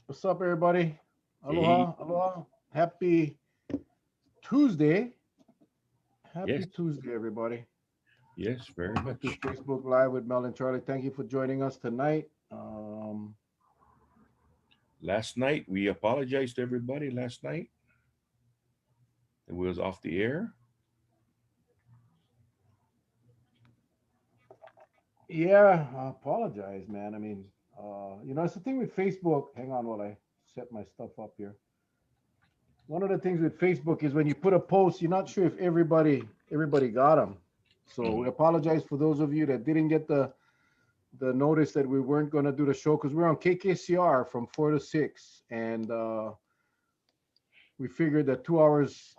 What's up, everybody? Hey, Aloha, aloha. Happy Tuesday. yes, Happy Tuesday, everybody. yes, very Welcome to much. Facebook Live with Mel and Charlie. Thank you for joining us tonight. Last night, we apologized to everybody last night that we was off the air. Yeah, I apologize, man. It's the thing with Facebook. Hang on while I set my stuff up here. One of the things with Facebook is when you put a post, you're not sure if everybody got them. So we Mhm. apologize for those of you that didn't get the notice that we weren't going to do the show because we're on KKCR from 4 to 6, and we figured that 2 hours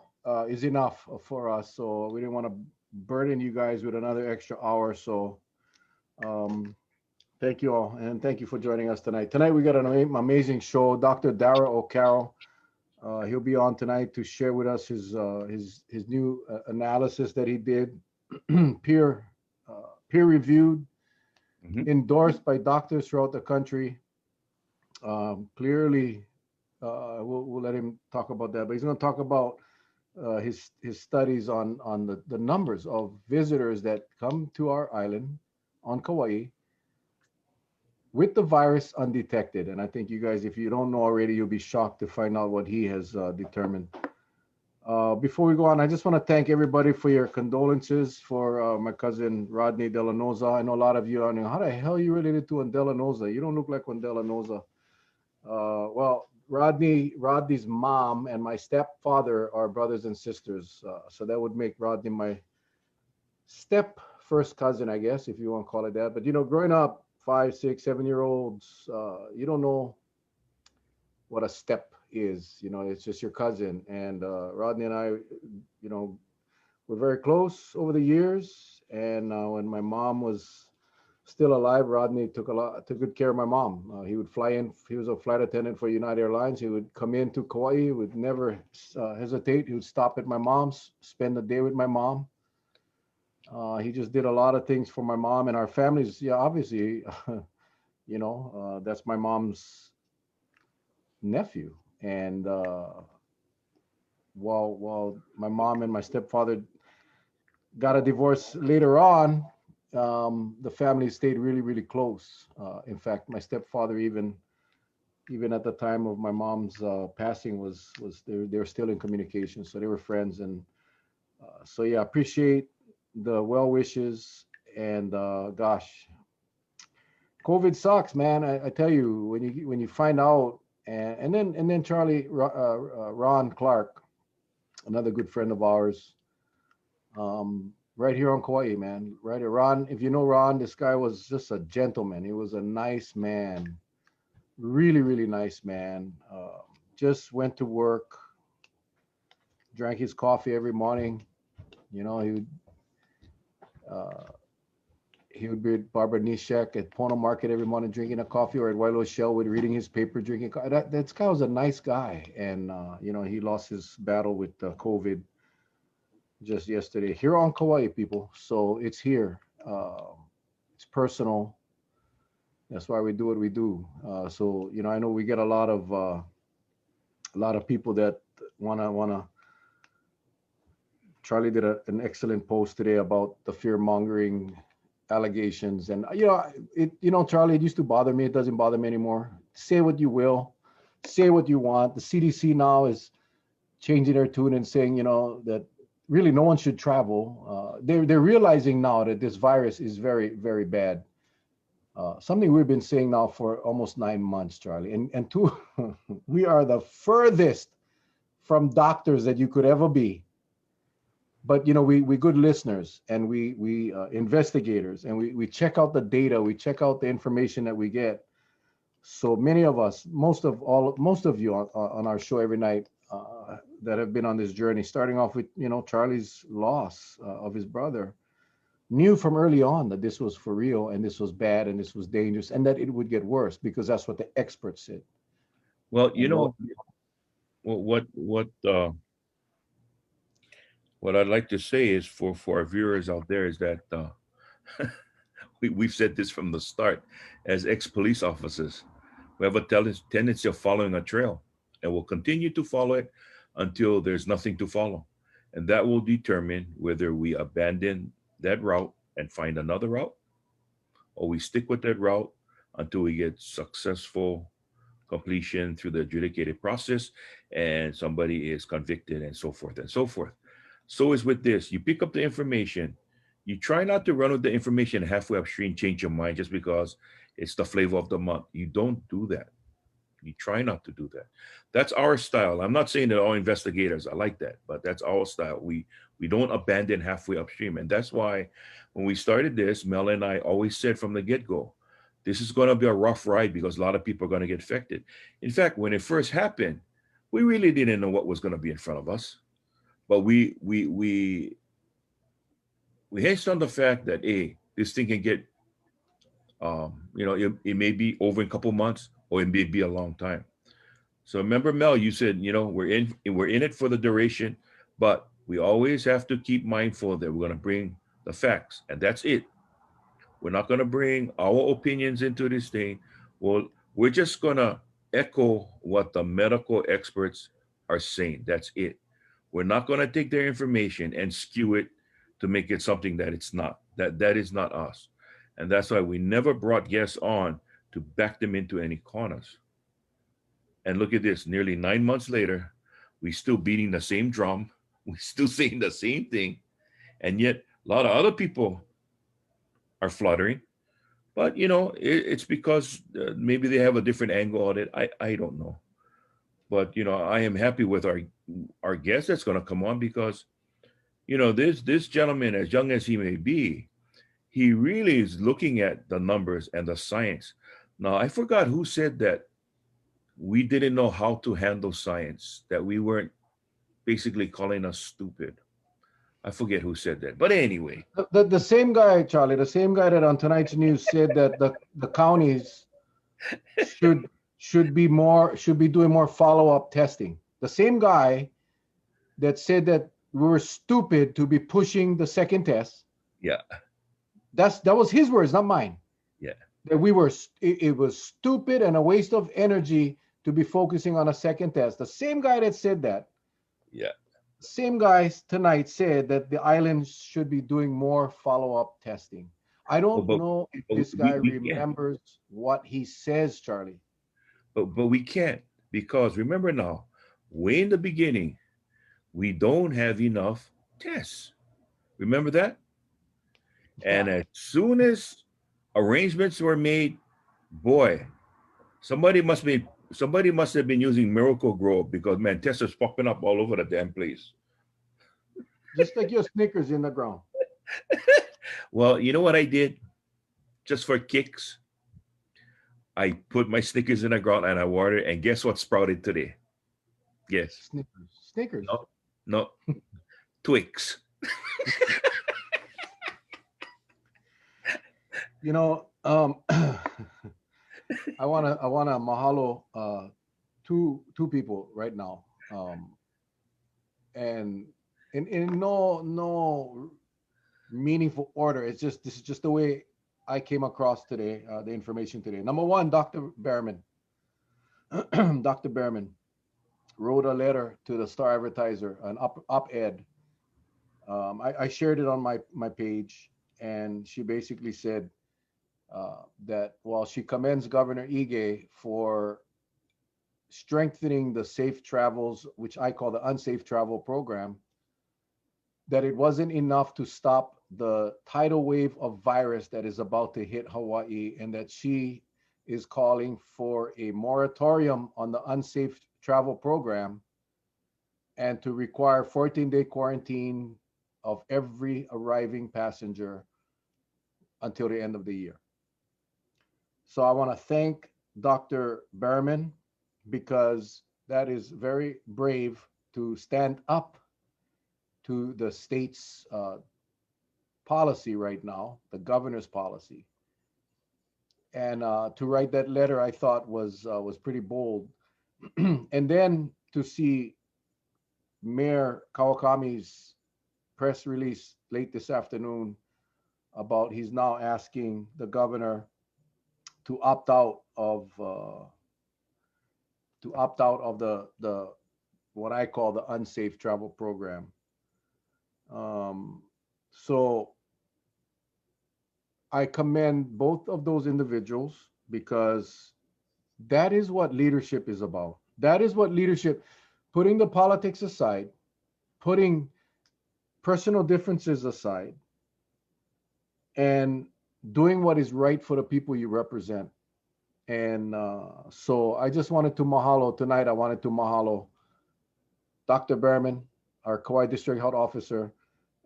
is enough for us. So we didn't want to burden you guys with another extra hour. So um, thank you all, and thank you for joining us tonight. Tonight we got an amazing show. Dr. Darragh O'Carroll. He'll be on tonight to share with us his new analysis that he did, peer peer reviewed, Mhm. endorsed by doctors throughout the country. Clearly, we'll let him talk about that, but he's going to talk about his studies on the numbers of visitors that come to our island on Kauai with the virus undetected. And I think you guys, if you don't know already, you'll be shocked to find out what he has determined. Before we go on, I just want to thank everybody for your condolences for my cousin Rodney Delanoza. I know a lot of you are wondering, how the hell are you related to Delanoza? You don't look like Delanoza. Well, Rodney's mom and my stepfather are brothers and sisters, so that would make Rodney my step first cousin, I guess, if you want to call it that. But growing up, 5, 6, 7 year olds, you don't know what a step is. It's just your cousin. And Rodney and I, we're very close over the years. And when my mom was still alive, Rodney took good care of my mom. He would fly in. He was a flight attendant for United Airlines. He would come into Kauai. He would never hesitate. He would stop at my mom's, spend the day with my mom. He just did a lot of things for my mom and our families. Yeah, obviously, that's my mom's nephew. And while my mom and my stepfather got a divorce later on, the family stayed really, really close. In fact, my stepfather even at the time of my mom's passing was they were still in communication, so they were friends. And so yeah, appreciate the well wishes. And gosh, COVID sucks, man. I tell you, when you find out, and then Ron Clark, another good friend of ours, right here on Kauai, man. Right, Ron. If you know Ron, this guy was just a gentleman. He was a nice man, really, really nice man. Just went to work, drank his coffee every morning. You know, uh, he would be at Barbara Nishek at Pono Market every morning drinking a coffee, or at Wailo Shell with reading his paper, drinking. That guy was a nice guy, and he lost his battle with COVID just yesterday here on Kauai, people. So it's here. It's personal. That's why we do what we do. So I know we get a lot of people that wanna. Charlie did an excellent post today about the fear mongering allegations, and Charlie, it used to bother me. It doesn't bother me anymore. Say what you will, say what you want. The CDC now is changing their tune and saying, that really no one should travel. They're realizing now that this virus is very, very bad. Something we've been saying now for almost 9 months, Charlie. And two, we are the furthest from doctors that you could ever be. But we good listeners, and we investigators, and we check out the data, we check out the information that we get. So many of us, most of you on our show every night, that have been on this journey, starting off with Charlie's loss of his brother, knew from early on that this was for real, and this was bad, and this was dangerous, and that it would get worse because that's what the experts said. Well, And lo, what I'd like to say is for our viewers out there is that we've said this from the start as ex police officers. We have a tendency of following a trail, and we'll continue to follow it until there's nothing to follow. And that will determine whether we abandon that route and find another route, or we stick with that route until we get successful completion through the adjudicated process and somebody is convicted and so forth and so forth. So is with this. You pick up the information. You try not to run with the information halfway upstream, change your mind just because it's the flavor of the month. You don't do that. You try not to do that. That's our style. I'm not saying that all investigators are like that, but that's our style. We don't abandon halfway upstream. And that's why when we started this, Mel and I always said from the get-go, this is going to be a rough ride because a lot of people are going to get affected. In fact, when it first happened, we really didn't know what was going to be in front of us. But we hinged on the fact that this thing can get it may be over in a couple months or it may be a long time. So remember, Mel, you said, we're in it for the duration, but we always have to keep mindful that we're going to bring the facts, and that's it. We're not going to bring our opinions into this thing. Well, we're just going to echo what the medical experts are saying. That's it. We're not going to take their information and skew it to make it something that it's not. That is not us. And that's why we never brought guests on to back them into any corners. And look at this, nearly 9 months later, we still beating the same drum. We still saying the same thing. And yet a lot of other people are fluttering. But it's because maybe they have a different angle on it. I don't know. But I am happy with our guest that's going to come on because this gentleman, as young as he may be, he really is looking at the numbers and the science. Now, I forgot who said that we didn't know how to handle science, that we weren't basically calling us stupid. I forget who said that. But anyway. The same guy, Charlie, the same guy that on tonight's news said that the counties should should be doing more follow-up testing. The same guy that said that we were stupid to be pushing the second test. Yeah. That was his words, not mine. Yeah. That it was stupid and a waste of energy to be focusing on a second test. The same guy that said that. Yeah. Same guy tonight said that the island should be doing more follow-up testing. I don't know if this guy remembers what he says, Charlie. But we can't, because remember now, way in the beginning, we don't have enough tests. Remember that? Yeah. And as soon as arrangements were made, boy, somebody must have been using Miracle Grow because man, tests are popping up all over the damn place. Just like your Snickers in the ground. Well, you know what I did? Just for kicks, I put my Snickers in the ground and I watered, and guess what sprouted today? Yes. Snickers. No. Twix. I wanna mahalo two people right now, and in no meaningful order. This is just the way I came across today, the information today. Number one, Dr. Behrman. Dr. Behrman wrote a letter to the Star Advertiser, an op-ed. I shared it on my page, and she basically said that while she commends Governor Ige for strengthening the safe travels, which I call the unsafe travel program, that it wasn't enough to stop the tidal wave of virus that is about to hit Hawaii, and that she is calling for a moratorium on the unsafe travel program and to require 14-day quarantine of every arriving passenger until the end of the year. So I want to thank Dr. Behrman, because that is very brave to stand up to the state's policy right now, the governor's policy. And to write that letter, I thought was pretty bold. And then to see Mayor Kawakami's press release late this afternoon about he's now asking the governor to opt out of to opt out of the what I call the unsafe travel program. So I commend both of those individuals because that is what leadership is about. That is what leadership, putting the politics aside, putting personal differences aside, and doing what is right for the people you represent. And so I just wanted to mahalo tonight. I wanted to mahalo Dr. Behrman, our Kauai District Health Officer,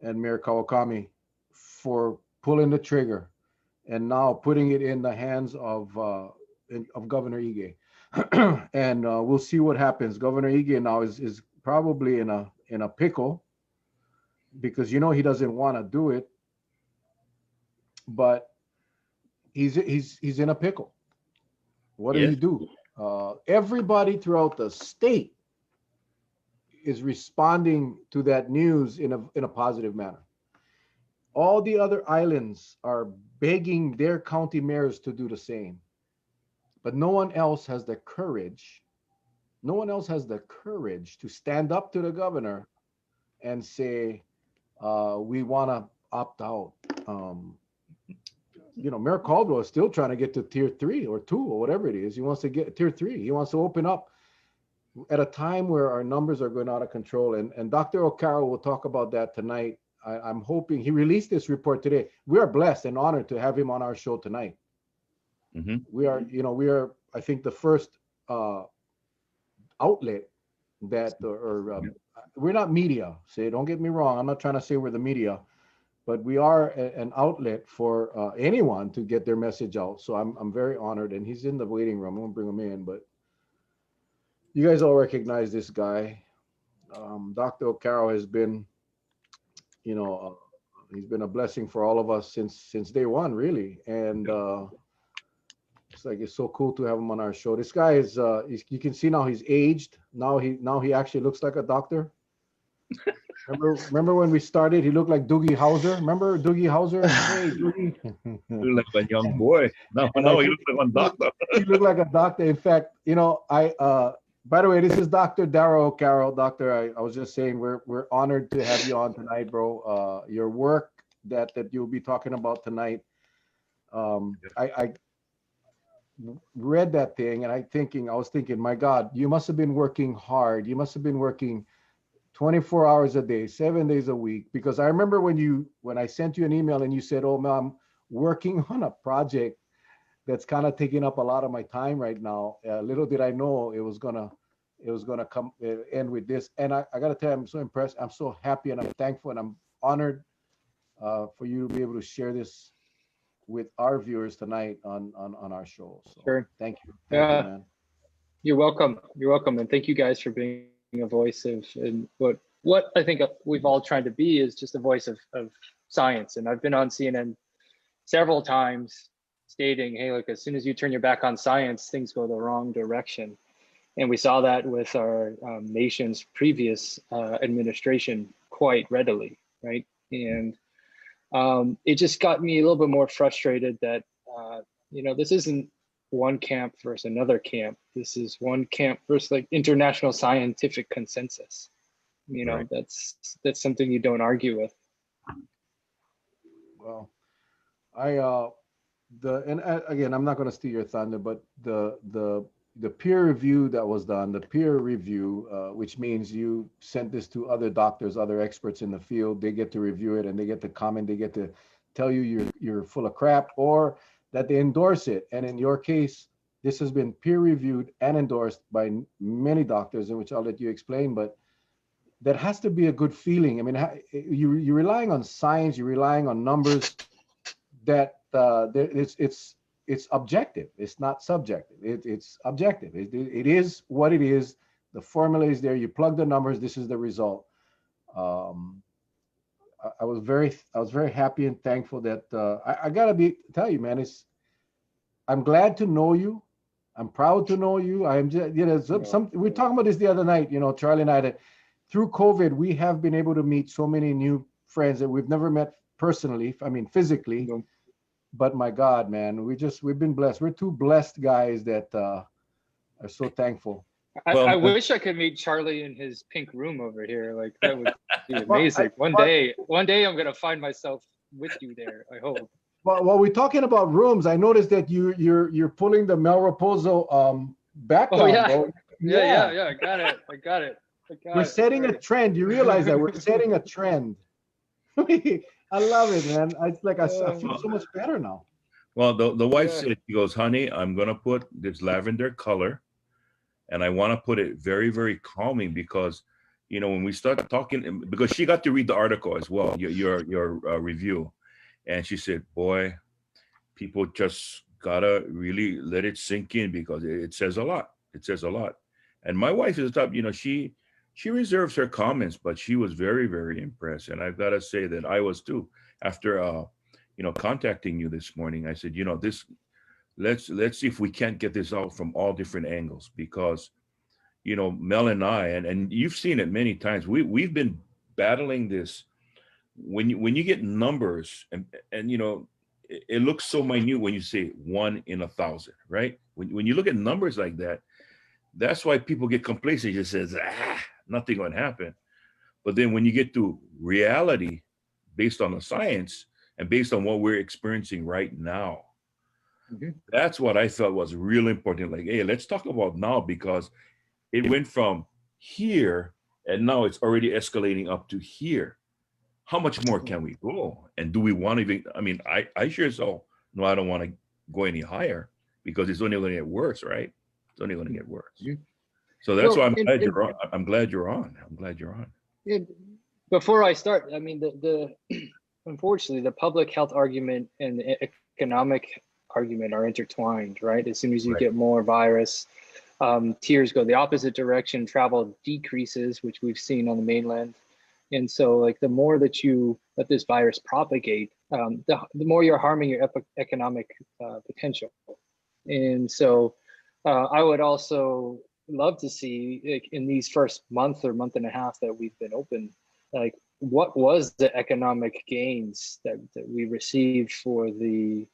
and Mayor Kawakami for pulling the trigger and now putting it in the hands of Governor Ige. And we'll see what happens. Governor Ige now is probably in a pickle because he doesn't want to do it, but he's in a pickle. What do you do? Everybody throughout the state is responding to that news in a positive manner. All the other islands are begging their county mayors to do the same, but no one else has the courage. No one else has the courage to stand up to the governor and say, we want to opt out. Mayor Caldwell is still trying to get to tier 3 or 2 or whatever it is. He wants to get tier 3. He wants to open up at a time where our numbers are going out of control. And Dr. O'Carroll will talk about that tonight. I'm hoping he released this report today. We are blessed and honored to have him on our show tonight. Mm-hmm. We are, I think, the first outlet that, we're not media. Don't get me wrong. I'm not trying to say we're the media, but we are an outlet for anyone to get their message out. So I'm very honored, and he's in the waiting room. I won't bring him in, but you guys all recognize this guy. Dr. O'Carroll has been, he's been a blessing for all of us since day one, really. And it's so cool to have him on our show. This guy is, you can see now he's aged. Now he actually looks like a doctor. Remember when we started, he looked like Doogie Howser. Remember Doogie Howser? Hey, Doogie. He looked like a young boy. No, he looks like a doctor. He looked like a doctor. In fact, by the way, this is Dr. Darragh O'Carroll. Doctor, I was just saying we're honored to have you on tonight, bro. Your work that you'll be talking about tonight. I read that thing and I was thinking, my God, you must have been working hard. You must have been working 24 hours a day, 7 days a week. Because I remember when I sent you an email and you said, oh, man, I'm working on a project that's kind of taking up a lot of my time right now. Little did I know it was gonna come end with this. And I gotta tell you, I'm so impressed. I'm so happy and I'm thankful and I'm honored for you to be able to share this with our viewers tonight on our show. So sure. Thank you. Thank you, man. You're welcome. You're welcome. And thank you guys for being a voice of, and what I think we've all tried to be is just a voice of science. And I've been on CNN several times stating, hey, look, as soon as you turn your back on science, things go the wrong direction. And we saw that with our nation's previous administration quite readily, right? And it just got me a little bit more frustrated that, this isn't one camp versus another camp. This is one camp versus like international scientific consensus. Right. That's something you don't argue with. Well, again, I'm not going to steal your thunder, but the peer review that was done, the peer review, which means you sent this to other doctors, other experts in the field, they get to review it and they get to comment, they get to tell you you're full of crap, or that they endorse it. And in your case, this has been peer reviewed and endorsed by many doctors, in which I'll let you explain, but that has to be a good feeling. I mean, you're relying on science, you're relying on numbers that it's objective. It's not subjective. It's objective. It is what it is. The formula is there. You plug the numbers. This is the result. I was very happy and thankful that I gotta tell you, man. I'm glad to know you. I'm proud to know you. I'm just, we were talking about this the other night. Charlie and I, that through COVID we have been able to meet so many new friends that we've never met personally. I mean, physically. But my God, man, we've been blessed. We're two blessed guys that are so thankful I Well, wish I could meet Charlie in his pink room over here. Like that would be Well, amazing. One well, day I'm gonna find myself with you there. I hope. well, while we're talking about rooms, I noticed that you're pulling the Mel Raposo Oh background, yeah, bro. yeah. I got it. I got it. We're setting a Right. trend. You realize that we're setting a trend. I love it, man. It's like I feel so much better now. well, the wife Yeah. said, she goes, honey, I'm gonna put this lavender color, and I want to put it very, very calming because, when we start talking, because she got to read the article as well, your review, and she said, boy, people just gotta really let it sink in because it says a lot. It says a lot. And my wife is the type, she reserves her comments, but she was very, very impressed. And I've got to say that I was too. After contacting you this morning, I said, this let's see if we can't get this out from all different angles because Mel and I, and you've seen it many times. We've been battling this when you get numbers and it looks so minute when you say 1 in 1,000, right? When you look at numbers like that, that's why people get complacent. It just says, nothing going to happen. But then when you get to reality, based on the science and based on what we're experiencing right now, that's what I thought was really important. Like, hey, let's talk about now because it went from here and now it's already escalating up to here. How much more can we go? And do we want to even, I mean, I sure so, no, I don't want to go any higher because it's only going to get worse, right? It's only going to get worse. So that's why Well, I'm glad you're on. I'm glad you're on. I'm glad you're on. before I start, I mean, the unfortunately, the public health argument and the economic argument are intertwined, right? As soon as you Right. get more virus, tiers go the opposite direction, travel decreases, which we've seen on the mainland. And so like the more that you let this virus propagate, the more you're harming your economic potential. And so I would also love to see like, in these first month or month and a half that we've been open, like what was the economic gains that we received for the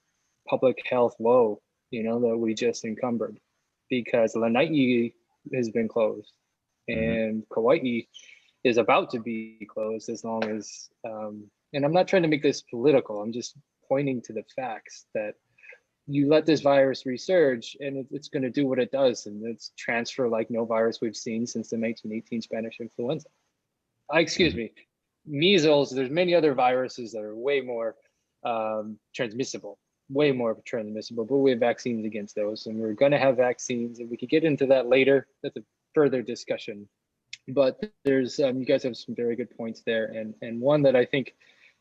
public health woe, that we just encumbered? Because Lanai has been closed and Kauai is about to be closed as long as, and I'm not trying to make this political, I'm just pointing to the facts that you let this virus resurge and it's going to do what it does, and it's transfer like no virus we've seen since the 1918 Spanish influenza. Excuse me, measles. There's many other viruses that are way more transmissible, but we have vaccines against those, and we're going to have vaccines, and we could get into that later. That's a further discussion. But there's you guys have some very good points there, and one that I think,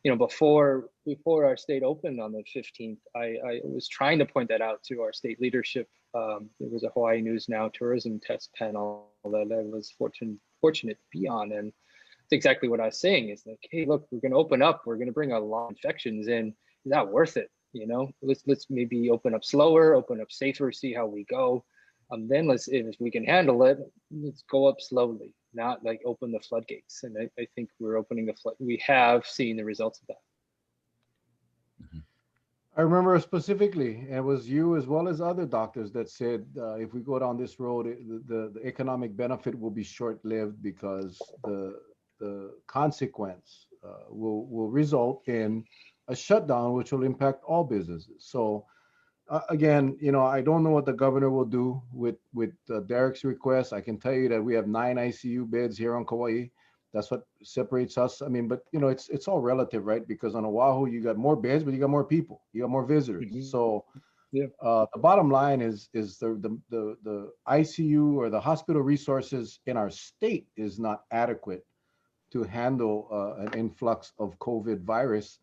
before our state opened on the 15th, I was trying to point that out to our state leadership. There was a Hawaii News Now tourism test panel that I was fortunate to be on, and it's exactly what I was saying. Is like, hey, look, we're going to open up. We're going to bring a lot of infections in. Is that worth it? Let's maybe open up slower, open up safer, see how we go. Then if we can handle it, let's go up slowly, not like open the floodgates. And I think we're opening the flood. We have seen the results of that. I remember specifically, it was you as well as other doctors that said if we go down this road, the economic benefit will be short-lived because the consequence will result in a shutdown, which will impact all businesses. So again, I don't know what the governor will do with Darragh's request. I can tell you that we have 9 ICU beds here on Kauai. That's what separates us. I mean, but it's all relative, right? Because on Oahu, you got more beds, but you got more people, you got more visitors. So the bottom line is the ICU or the hospital resources in our state is not adequate to handle an influx of COVID virus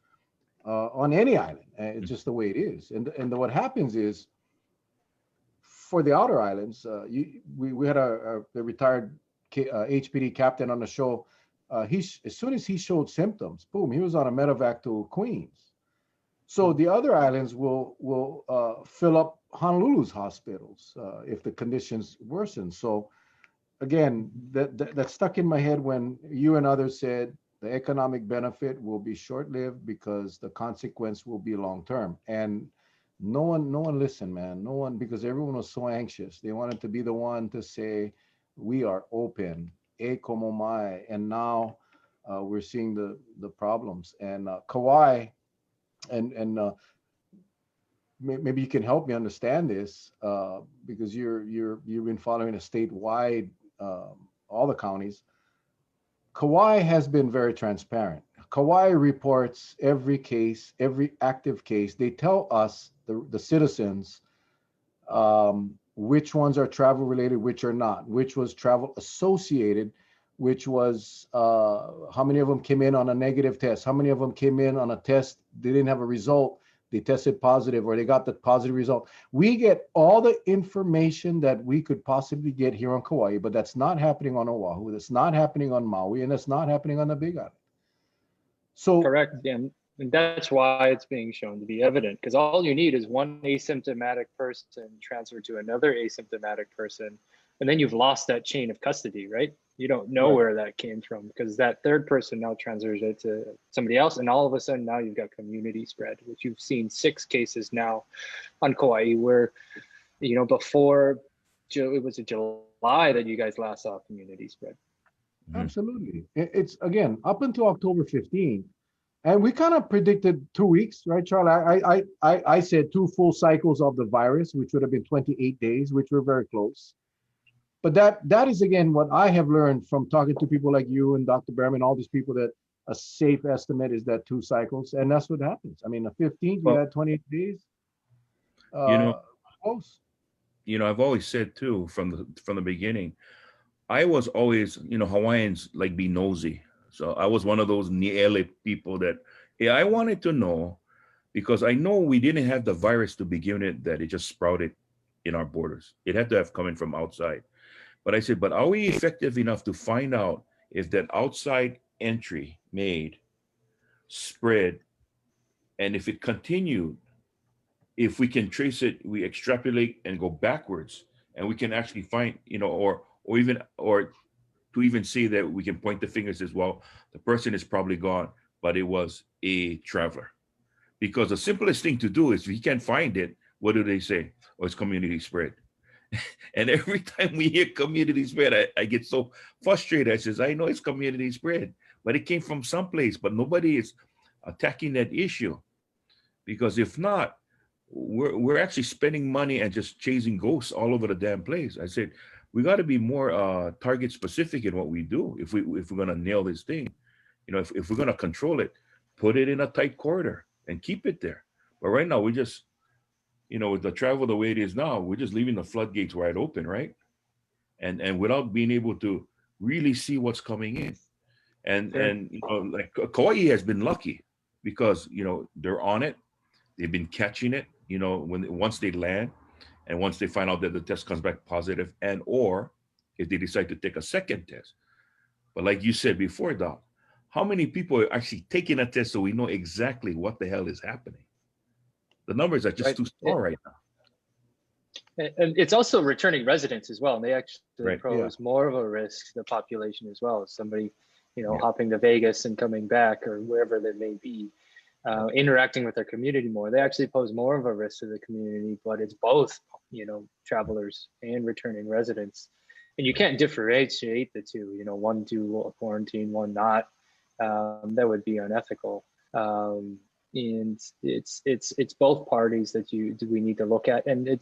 on any island. It's just the way it is. And what happens is, for the outer islands, we had a retired HPD captain on the show. As soon as he showed symptoms, boom, he was on a medevac to Queens. So the other islands will fill up Honolulu's hospitals if the conditions worsen. So again, that stuck in my head when you and others said the economic benefit will be short-lived because the consequence will be long-term. And no one listened, man. No one, because everyone was so anxious. They wanted to be the one to say, we are open, e como mai, and now we're seeing the problems. And Kauai, and maybe you can help me understand this, because you've been following a statewide, all the counties. Kauai has been very transparent. Kauai reports every case, every active case. They tell us, the citizens, which ones are travel related, which are not, which was travel associated, which was how many of them came in on a negative test, how many of them came in on a test, they didn't have a result, they tested positive, or they got the positive result. We get all the information that we could possibly get here on Kauai, but that's not happening on Oahu, that's not happening on Maui, and that's not happening on the Big Island. So Correct. And that's why it's being shown to be evident, because all you need is one asymptomatic person transferred to another asymptomatic person, and then you've lost that chain of custody, right? You don't know Right. where that came from, because that third person now transfers it to somebody else, and all of a sudden now you've got community spread, which you've seen 6 cases now on Kauai, where, you know, before it was July that you guys last saw community spread. absolutely, it's again up until October 15th. And we kind of predicted 2 weeks, right, Charlie? I said 2 full cycles of the virus, which would have been 28 days, which were very close. But that is, again, what I have learned from talking to people like you and Dr. Behrman, all these people, that a safe estimate is that 2 cycles. And that's what happens. I mean, the 15th, we Well, had 28 days. you know, Close. I've always said too, from the beginning, I was always, Hawaiians like be nosy. So I was one of those niele people that, I wanted to know, because I know we didn't have the virus to begin with, that it just sprouted in our borders. It had to have come in from outside. But I said, but are we effective enough to find out if that outside entry made, spread, and if it continued, if we can trace it, we extrapolate and go backwards, and we can actually find, or to even see that we can point the fingers as well, the person is probably gone, but it was a traveler. Because the simplest thing to do is, if you can't find it, what do they say? Oh, it's community spread. And every time we hear community spread, I get so frustrated. I says, I know it's community spread, but it came from someplace, but nobody is attacking that issue. Because if not, we're actually spending money and just chasing ghosts all over the damn place. I said, we got to be more target specific in what we do if we're going to nail this thing. If we're going to control it, put it in a tight corridor and keep it there. But right now, we just, with the travel the way it is now, we're just leaving the floodgates wide open, right? And without being able to really see what's coming in. And like Kauai has been lucky, because they're on it, they've been catching it. Once they land, and once they find out that the test comes back positive, and or if they decide to take a second test. But like you said before, Doc, how many people are actually taking a test so we know exactly what the hell is happening? The numbers are just too small right now. And it's also returning residents as well. And they actually pose more of a risk to the population as well. As somebody, hopping to Vegas and coming back, or wherever they may be, interacting with their community more. They actually pose more of a risk to the community, but it's both, travelers and returning residents. And you can't differentiate the two, one do quarantine, one not. That would be unethical. And it's both parties that we need to look at. And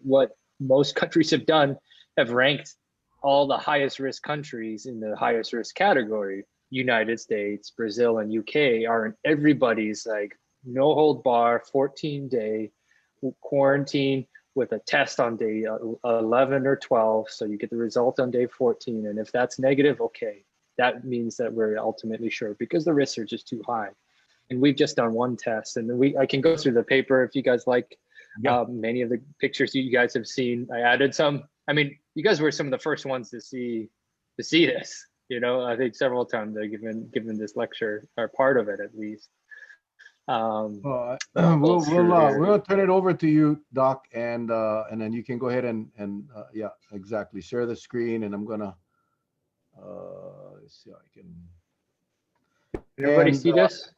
what most countries have done, have ranked all the highest risk countries in the highest risk category. United States, Brazil, and UK are in everybody's like no hold bar 14-day quarantine with a test on day 11 or 12. So you get the result on day 14. And if that's negative, okay, that means that we're ultimately sure, because the risks are just too high. And we've just done one test, and I can go through the paper if you guys like. Many of the pictures you guys have seen, I added some. I mean, you guys were some of the first ones to see this. I think several times I've given this lecture, or part of it at least. We'll turn it over to you, Doc, and then you can go ahead and yeah, exactly, share the screen, and I'm gonna let's see how I can. Everybody see this?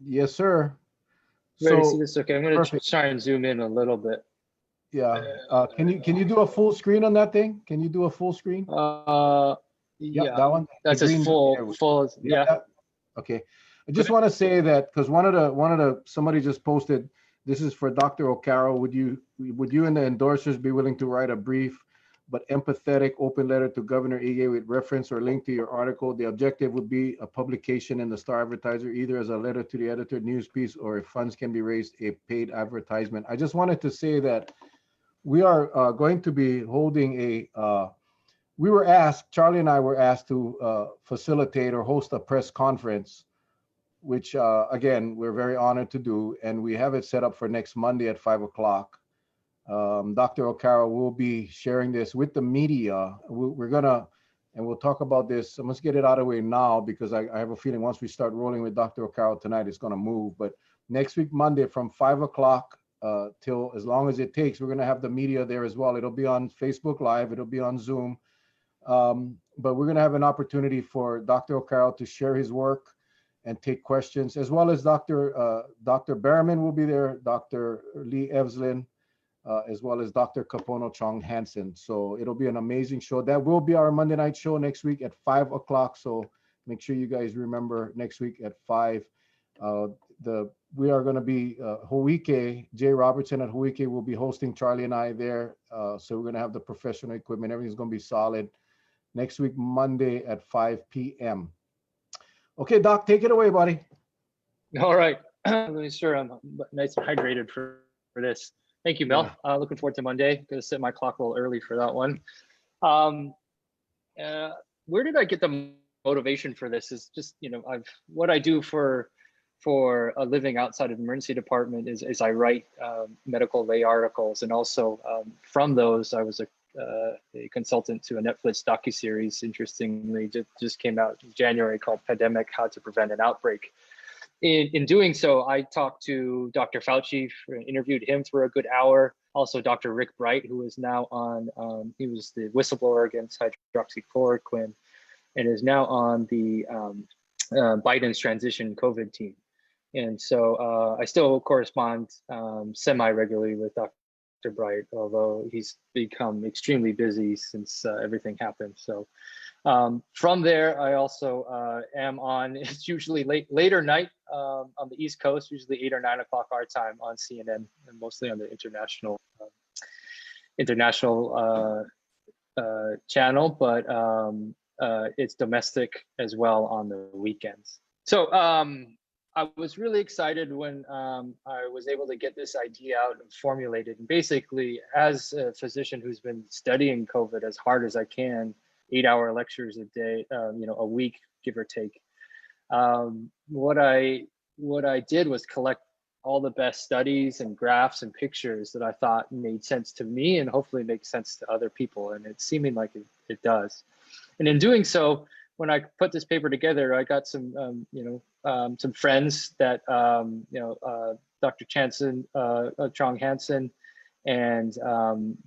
Yes, sir. Everybody see this? Okay, I'm gonna try and zoom in a little bit. Yeah. Can you do a full screen on that thing? Can you do a full screen? Yeah, Yeah, that one. The that's just green. There full. yeah. Yeah. Okay. I just want to say that because one of the somebody just posted, this is for Dr. O'Carroll. Would you and the endorsers be willing to write a brief but empathetic open letter to Governor Ige with reference or link to your article? The objective would be a publication in the Star Advertiser, either as a letter to the editor, news piece, or if funds can be raised, a paid advertisement. I just wanted to say that we are going to be holding we were asked, Charlie and I were asked to facilitate or host a press conference, which again, we're very honored to do. And we have it set up for next Monday at 5 o'clock. Dr. O'Carroll will be sharing this with the media. We're gonna, and we'll talk about this. Let's get it out of the way now because I have a feeling once we start rolling with Dr. O'Carroll tonight, it's gonna move. But next week, Monday from 5 o'clock till as long as it takes, we're gonna have the media there as well. It'll be on Facebook Live, it'll be on Zoom. But we're gonna have an opportunity for Dr. O'Carroll to share his work and take questions, as well as Dr. Berman will be there, Dr. Lee Evslin, as well as Dr. Kapono Chong Hansen. So it'll be an amazing show. That will be our Monday night show next week at 5 o'clock. So make sure you guys remember next week at 5. We are going to be Huike, Jay Robertson at Huike will be hosting Charlie and I there. So we're going to have the professional equipment. Everything's going to be solid. Next week, Monday at 5 p.m. Okay, Doc, take it away, buddy. All right. Let me sure I'm nice and hydrated for this. Thank you, Mel. Yeah. Looking forward to Monday. Gonna set my clock a little early for that one. Where did I get the motivation for this? Is just, what I do for a living outside of the emergency department is I write medical lay articles, and also from those I was a consultant to a Netflix docuseries. Interestingly, just came out in January called "Pandemic: How to Prevent an Outbreak." In doing so, I talked to Dr. Fauci, interviewed him for a good hour. Also, Dr. Rick Bright, who is now on, he was the whistleblower against hydroxychloroquine and is now on the Biden's transition COVID team. And so I still correspond semi-regularly with Dr. Bright, although he's become extremely busy since everything happened. So from there, I also am on, it's usually later night on the East Coast, usually 8 or 9 o'clock our time on CNN, and mostly on the international channel, but it's domestic as well on the weekends. So I was really excited when I was able to get this idea out and formulated. And basically, as a physician who's been studying COVID as hard as I can, 8-hour lectures a day, a week, give or take. What I did was collect all the best studies and graphs and pictures that I thought made sense to me and hopefully makes sense to other people. And it's seeming like it does. And in doing so, when I put this paper together, I got some, some friends that, Dr. Chong Hansen and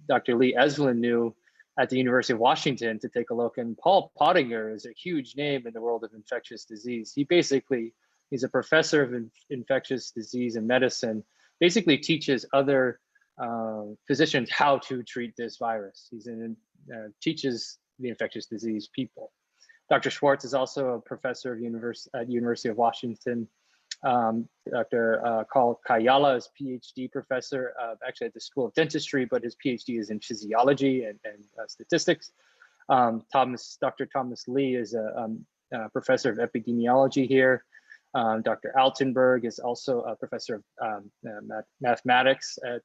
Dr. Lee Evslin knew at the University of Washington to take a look. And Paul Pottinger is a huge name in the world of infectious disease. He's a professor of infectious disease and medicine, basically teaches other physicians how to treat this virus. Teaches the infectious disease people. Dr. Schwartz is also a professor at University of Washington. Dr. Carl Kayala is PhD professor, actually at the School of Dentistry, but his PhD is in physiology and statistics. Dr. Thomas Lee is a professor of epidemiology here. Dr. Altenberg is also a professor of mathematics at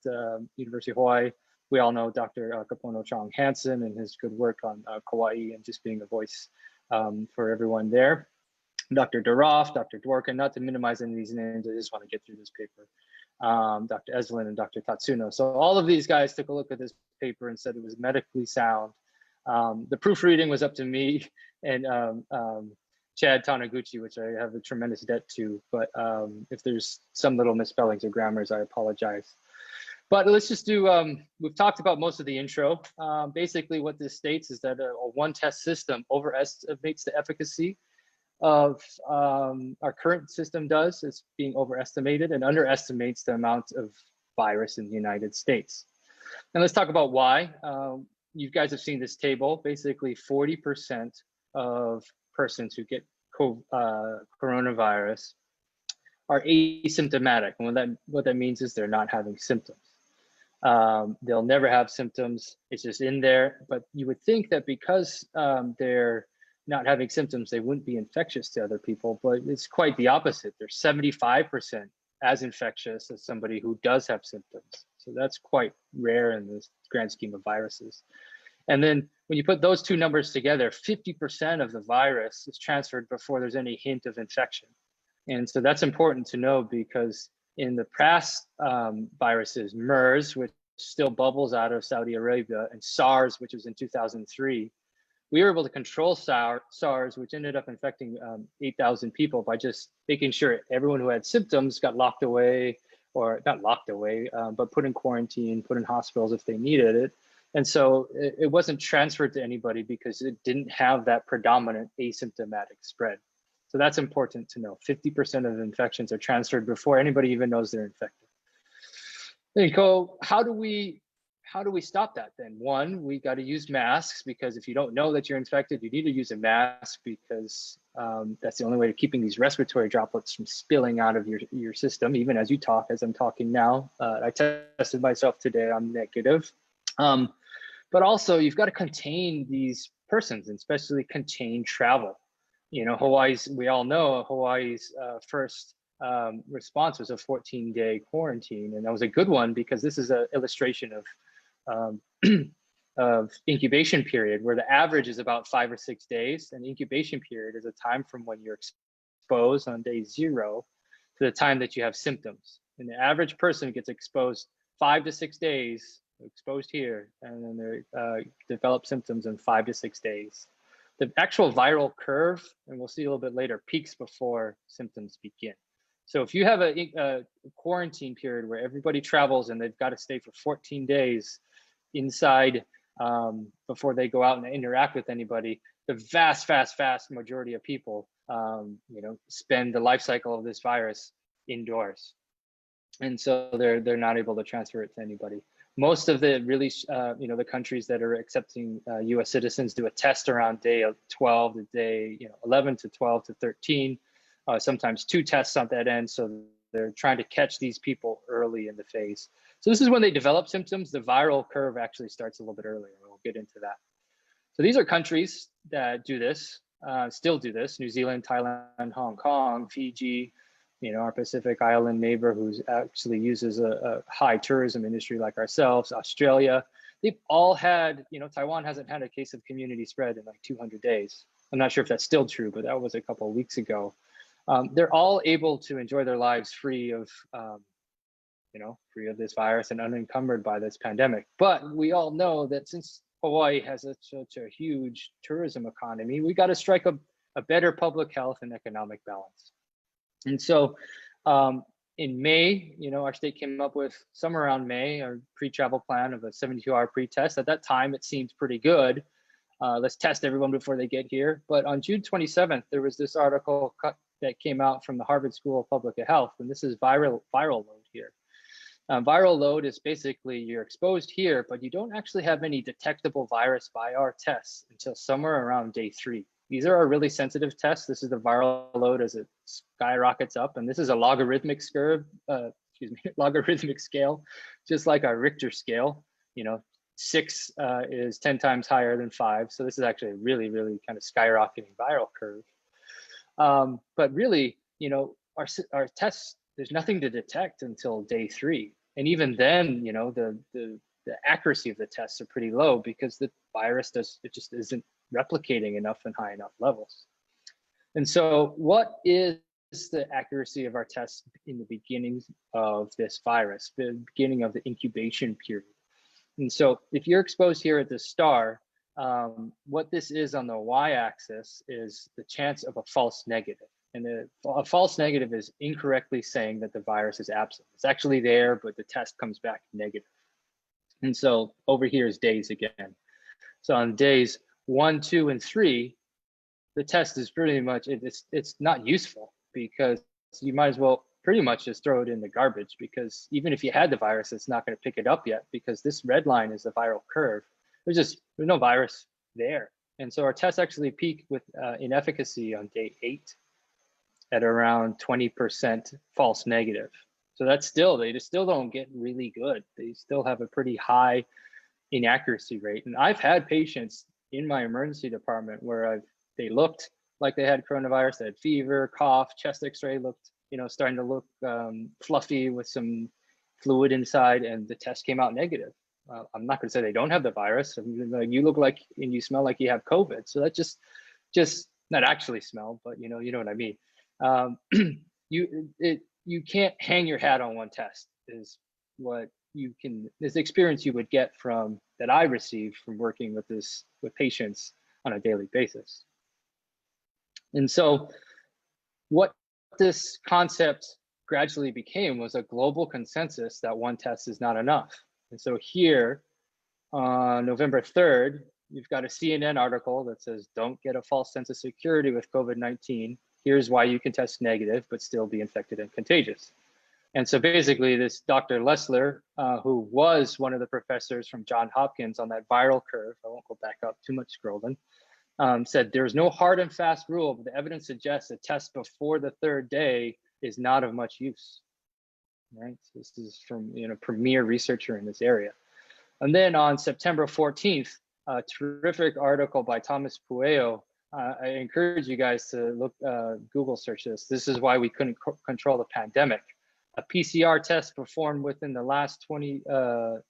University of Hawaii. We all know Dr. Kapono Chong Hansen and his good work on Kauai and just being a voice for everyone there. Dr. Darragh, Dr. Dworkin, not to minimize any of these names, I just want to get through this paper. Dr. Evslin and Dr. Tatsuno. So all of these guys took a look at this paper and said it was medically sound. The proofreading was up to me and Chad Taniguchi, which I have a tremendous debt to, but if there's some little misspellings or grammars, I apologize. But let's just do, we've talked about most of the intro. Basically what this states is that a one-test system overestimates the efficacy of our current system does. It's being overestimated and underestimates the amount of virus in the United States. And let's talk about why. You guys have seen this table. Basically, 40% of persons who get coronavirus are asymptomatic. And what that means is they're not having symptoms. They'll never have symptoms. It's just in there. But you would think that because they're not having symptoms, they wouldn't be infectious to other people, but it's quite the opposite. They're 75% as infectious as somebody who does have symptoms. So that's quite rare in this grand scheme of viruses. And then when you put those two numbers together, 50% of the virus is transferred before there's any hint of infection. And so that's important to know, because in the past viruses, MERS, which still bubbles out of Saudi Arabia, and SARS, which was in 2003, we were able to control SARS, which ended up infecting 8,000 people by just making sure everyone who had symptoms got locked away, or not locked away, but put in quarantine, put in hospitals if they needed it. And so it wasn't transferred to anybody because it didn't have that predominant asymptomatic spread. So that's important to know. 50% of infections are transferred before anybody even knows they're infected. Then how do we stop that then? One, we got to use masks, because if you don't know that you're infected, you need to use a mask, because that's the only way of keeping these respiratory droplets from spilling out of your system, even as you talk, as I'm talking now. I tested myself today, I'm negative. But also you've got to contain these persons, and especially contain travel. You know, we all know Hawaii's first response was a 14-day quarantine, and that was a good one, because this is an illustration of incubation period, where the average is about 5 or 6 days, and incubation period is a time from when you're exposed on day 0 to the time that you have symptoms. And the average person gets exposed 5 to 6 days, exposed here, and then they develop symptoms in 5 to 6 days. The actual viral curve, and we'll see a little bit later, peaks before symptoms begin. So if you have a quarantine period where everybody travels and they've got to stay for 14 days inside before they go out and interact with anybody, the vast majority of people, spend the life cycle of this virus indoors. And so they're not able to transfer it to anybody. Most of the really, the countries that are accepting US citizens do a test around day 12 to day 11 to 12 to 13, sometimes 2 tests on that end. So they're trying to catch these people early in the phase. So this is when they develop symptoms. The viral curve actually starts a little bit earlier. We'll get into that. So these are countries that do this, still do this: New Zealand, Thailand, Hong Kong, Fiji, our Pacific Island neighbor who actually uses a high tourism industry like ourselves, Australia. They've all had, Taiwan hasn't had a case of community spread in like 200 days. I'm not sure if that's still true, but that was a couple of weeks ago. They're all able to enjoy their lives free of this virus and unencumbered by this pandemic. But we all know that since Hawaii has such a huge tourism economy, we got to strike a better public health and economic balance. And so in May, our state came up with, somewhere around May, our pre-travel plan of a 72-hour pre-test. At that time, it seemed pretty good. Let's test everyone before they get here. But on June 27th, there was this article that came out from the Harvard School of Public Health, and this is viral load here. Viral load is basically you're exposed here, but you don't actually have any detectable virus by our tests until somewhere around day 3. These are our really sensitive tests. This is the viral load as it skyrockets up, and this is a logarithmic logarithmic scale, just like our Richter scale. 6 is 10 times higher than 5, so this is actually a really, really kind of skyrocketing viral curve. But really, our tests, there's nothing to detect until day 3, and even then, the accuracy of the tests are pretty low because the virus just isn't replicating enough and high enough levels. And so what is the accuracy of our tests in the beginning of this virus, the beginning of the incubation period? And so if you're exposed here at the star, what this is on the y-axis is the chance of a false negative. And a false negative is incorrectly saying that the virus is absent. It's actually there, but the test comes back negative. And so over here is days again. So on days 1, 2, and 3, the test is pretty much, it's not useful because you might as well pretty much just throw it in the garbage, because even if you had the virus, it's not going to pick it up yet, because this red line is the viral curve. There's no virus there. And so our tests actually peak with in efficacy on day 8 at around 20% false negative. So that's still, they just still don't get really good. They still have a pretty high inaccuracy rate. And I've had patients in my emergency department where they looked like they had coronavirus, they had fever, cough, chest x-ray looked, starting to look fluffy with some fluid inside, and the test came out negative. I'm not going to say they don't have the virus. I mean, like, you look like and you smell like you have COVID. So that just not actually smell, but you know what I mean. You can't hang your hat on one test is what this experience you would get from that I received from working with patients on a daily basis. And so what this concept gradually became was a global consensus that one test is not enough. And so here on November 3rd, you've got a CNN article that says, don't get a false sense of security with COVID-19. Here's why you can test negative, but still be infected and contagious. And so basically this Dr. Lessler, who was one of the professors from Johns Hopkins on that viral curve, I won't go back up too much scrolling, said there's no hard and fast rule, but the evidence suggests a test before the 3rd day is not of much use. Right? So this is from premier researcher in this area. And then on September 14th, a terrific article by Thomas Pueo. I encourage you guys to look, Google search this. This is why we couldn't control the pandemic. A PCR test performed within the last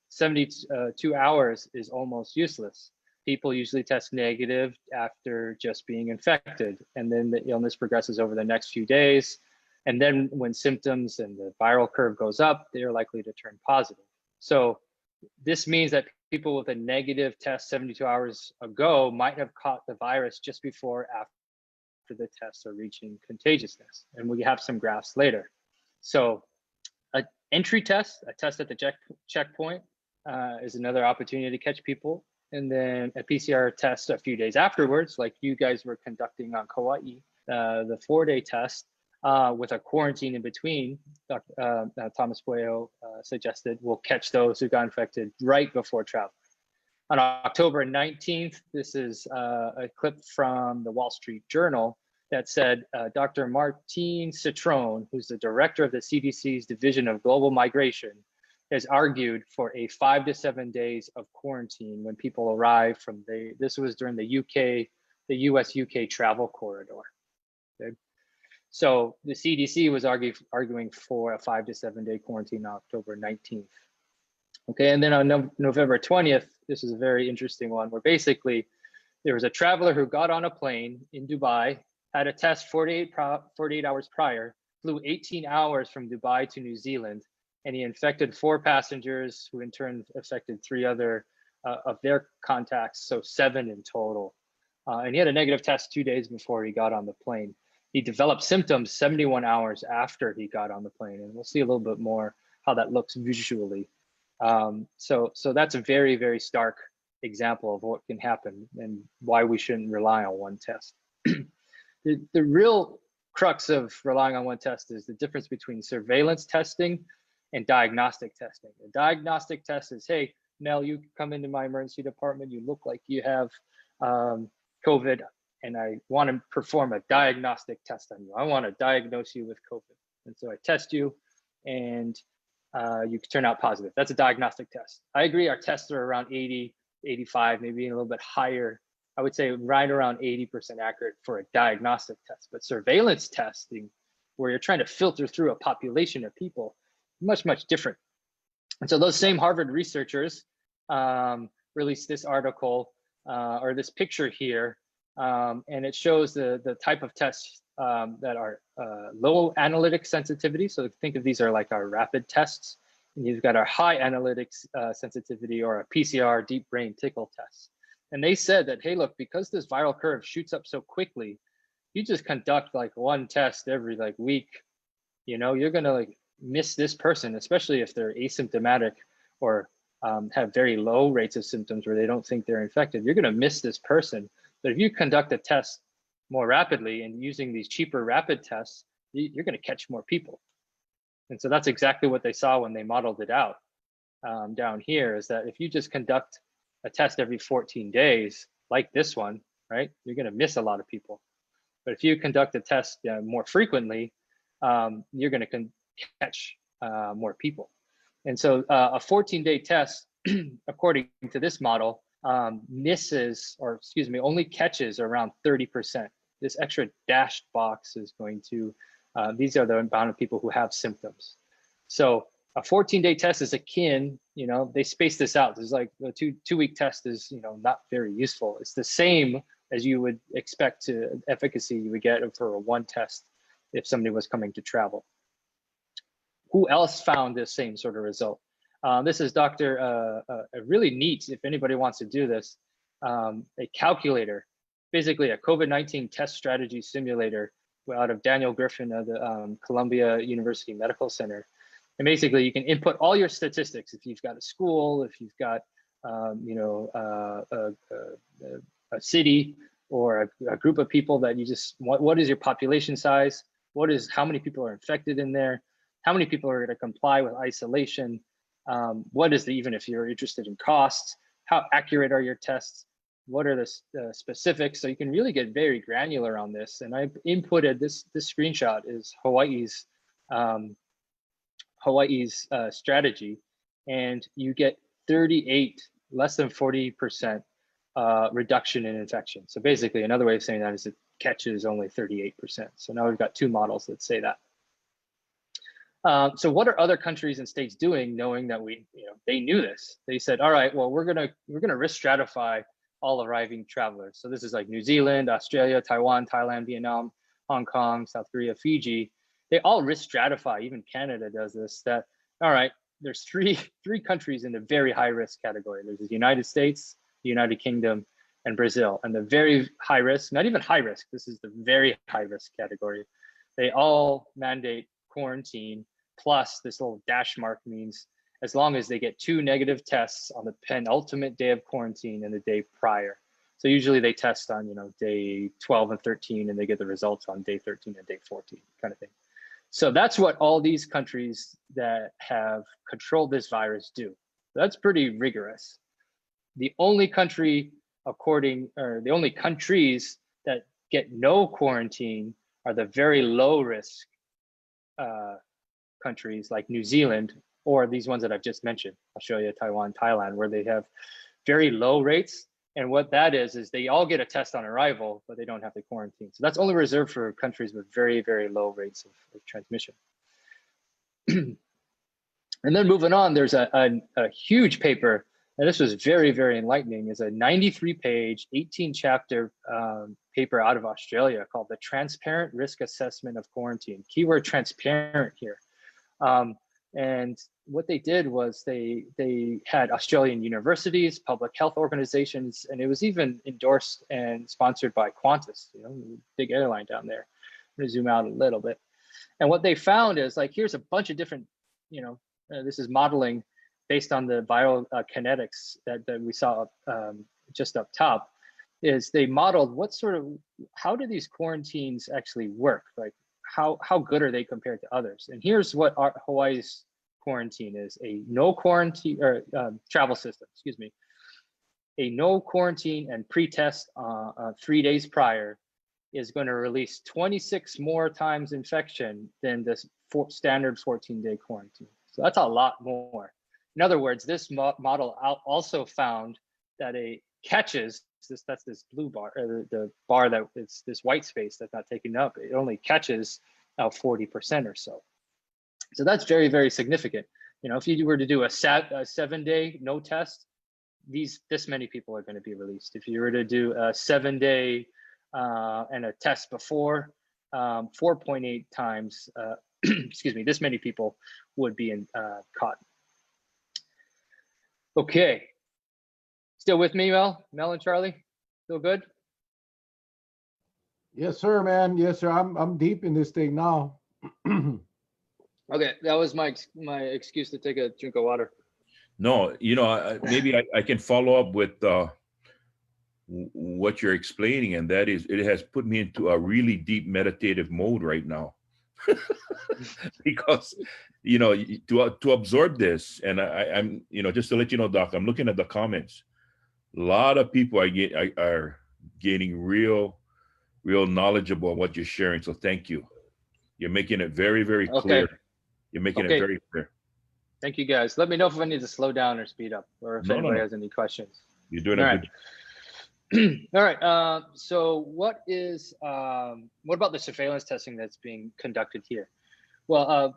72 hours is almost useless. People usually test negative after just being infected, and then the illness progresses over the next few days. And then when symptoms and the viral curve goes up, they're likely to turn positive. So this means that people with a negative test 72 hours ago might have caught the virus just before after the tests are reaching contagiousness. And we have some graphs later. So an entry test, a test at the checkpoint is another opportunity to catch people. And then a PCR test a few days afterwards, like you guys were conducting on Kauai, the 4-day test, with a quarantine in between, Thomas Pueo suggested will catch those who got infected right before travel. On October 19th, this is a clip from the Wall Street Journal that said Dr. Martine Citron, who's the director of the CDC's Division of Global Migration, has argued for a 5 to 7 days of quarantine when people arrive from this was during the US-UK travel corridor. Okay. So the CDC was arguing for a 5 to 7 day quarantine on October 19th. Okay, and then on November 20th, this is a very interesting one where basically there was a traveler who got on a plane in Dubai, had a test 48 hours prior, flew 18 hours from Dubai to New Zealand, and he infected 4 passengers who in turn affected 3 other of their contacts, so 7 in total. And he had a negative test 2 days before he got on the plane. He developed symptoms 71 hours after he got on the plane, and we'll see a little bit more how that looks visually. So that's a very, very stark example of what can happen and why we shouldn't rely on one test. The real crux of relying on one test is the difference between surveillance testing and diagnostic testing. The diagnostic test is, hey, Mel, you come into my emergency department, you look like you have COVID, and I want to perform a diagnostic test on you. I want to diagnose you with COVID. And so I test you and you turn out positive. That's a diagnostic test. I agree, our tests are around 80, 85, maybe a little bit higher. I would say right around 80% accurate for a diagnostic test. But surveillance testing, where you're trying to filter through a population of people, much, much different. And so those same Harvard researchers released this article or this picture here, and it shows the type of tests that are low analytic sensitivity. So think of these are like our rapid tests. And you've got our high analytics sensitivity or a PCR deep brain tickle test. And they said that, hey, look, because this viral curve shoots up so quickly, you just conduct like one test every like week, you're gonna like miss this person, especially if they're asymptomatic or have very low rates of symptoms where they don't think they're infected. You're gonna miss this person. But if you conduct a test more rapidly and using these cheaper rapid tests, you're gonna catch more people. And so that's exactly what they saw when they modeled it out down here, is that if you just conduct a test every 14 days, like this one, right, you're going to miss a lot of people. But if you conduct a test more frequently, you're going to catch more people. And so a 14-day test, according to this model, only catches around 30%. This extra dashed box is going to, these are the amount of people who have symptoms. So a 14-day test is akin, they space this out. There's like a two-week test is, not very useful. It's the same as you would expect to efficacy you would get for a one test if somebody was coming to travel. Who else found this same sort of result? This is really neat, if anybody wants to do this, a calculator, basically a COVID-19 test strategy simulator out of Daniel Griffin of the Columbia University Medical Center. And basically you can input all your statistics. If you've got a school, if you've got, a city or a group of people that you just, what is your population size? How many people are infected in there? How many people are going to comply with isolation? What is even if you're interested in costs, how accurate are your tests? What are the specifics? So you can really get very granular on this. And I've inputted this screenshot is Hawaii's strategy, and you get 38, less than 40% reduction in infection. So basically another way of saying that is it catches only 38%. So now we've got two models that say that. So what are other countries and states doing, knowing that they knew this? They said, all right, well, we're gonna risk stratify all arriving travelers. So this is like New Zealand, Australia, Taiwan, Thailand, Vietnam, Hong Kong, South Korea, Fiji. They all risk stratify. Even Canada does this. That all right, there's three countries in the very high risk category. There's the United States, the United Kingdom, and Brazil. And the very high risk, not even high risk, this is the very high risk category. They all mandate quarantine, plus this little dash mark means as long as they get 2 negative tests on the penultimate day of quarantine and the day prior. So usually they test on, day 12 and 13, and they get the results on day 13 and day 14 kind of thing. So that's what all these countries that have controlled this virus do. That's pretty rigorous. The only country the only countries that get no quarantine are the very low risk countries like New Zealand, or these ones that I've just mentioned, Australia, Taiwan, Thailand, where they have very low rates. And what that is they all get a test on arrival, but they don't have to quarantine. So that's only reserved for countries with very, very low rates of transmission. And then moving on, there's a huge paper, and this was very, very enlightening, is a 93-page, 18-chapter paper out of Australia called The Transparent Risk Assessment of Quarantine. Keyword transparent here. And what they did was they had Australian universities, public health organizations, and it was even endorsed and sponsored by Qantas, big airline down there. I'm gonna zoom out a little bit. And what they found is here's a bunch of different, this is modeling based on the viral kinetics that we saw just up top, is they modeled how do these quarantines actually work? How good are they compared to others? And here's what Hawaii's quarantine is: a no quarantine or travel system, excuse me, a no quarantine and pre-test 3 days prior is going to release 26 more times infection than this standard 14-day quarantine. So that's a lot more. In other words, this model also found that that's this blue bar, or the bar that it's this white space that's not taken up. It only catches 40% or so. So that's very, very significant. If you were to do a 7-day no test, this many people are going to be released. If you were to do a 7-day and a test before, 4.8 times, excuse me, this many people would be caught. Okay, still with me, Mel and Charlie? Still good? Yes, sir, man. Yes, sir. I'm deep in this thing now. Okay, that was my excuse to take a drink of water. No, maybe I can follow up with what you're explaining, and that is it has put me into a really deep meditative mode right now. because to absorb this, and I'm just to let you know, Doc, I'm looking at the comments. A lot of people are gaining real knowledgeable on what you're sharing. So thank you. You're making it very, very clear. Okay. You're making it very clear. Thank you, guys. Let me know if I need to slow down or speed up, or if anybody has any questions. You're doing All a right. good. All right. So what about the surveillance testing that's being conducted here? Well,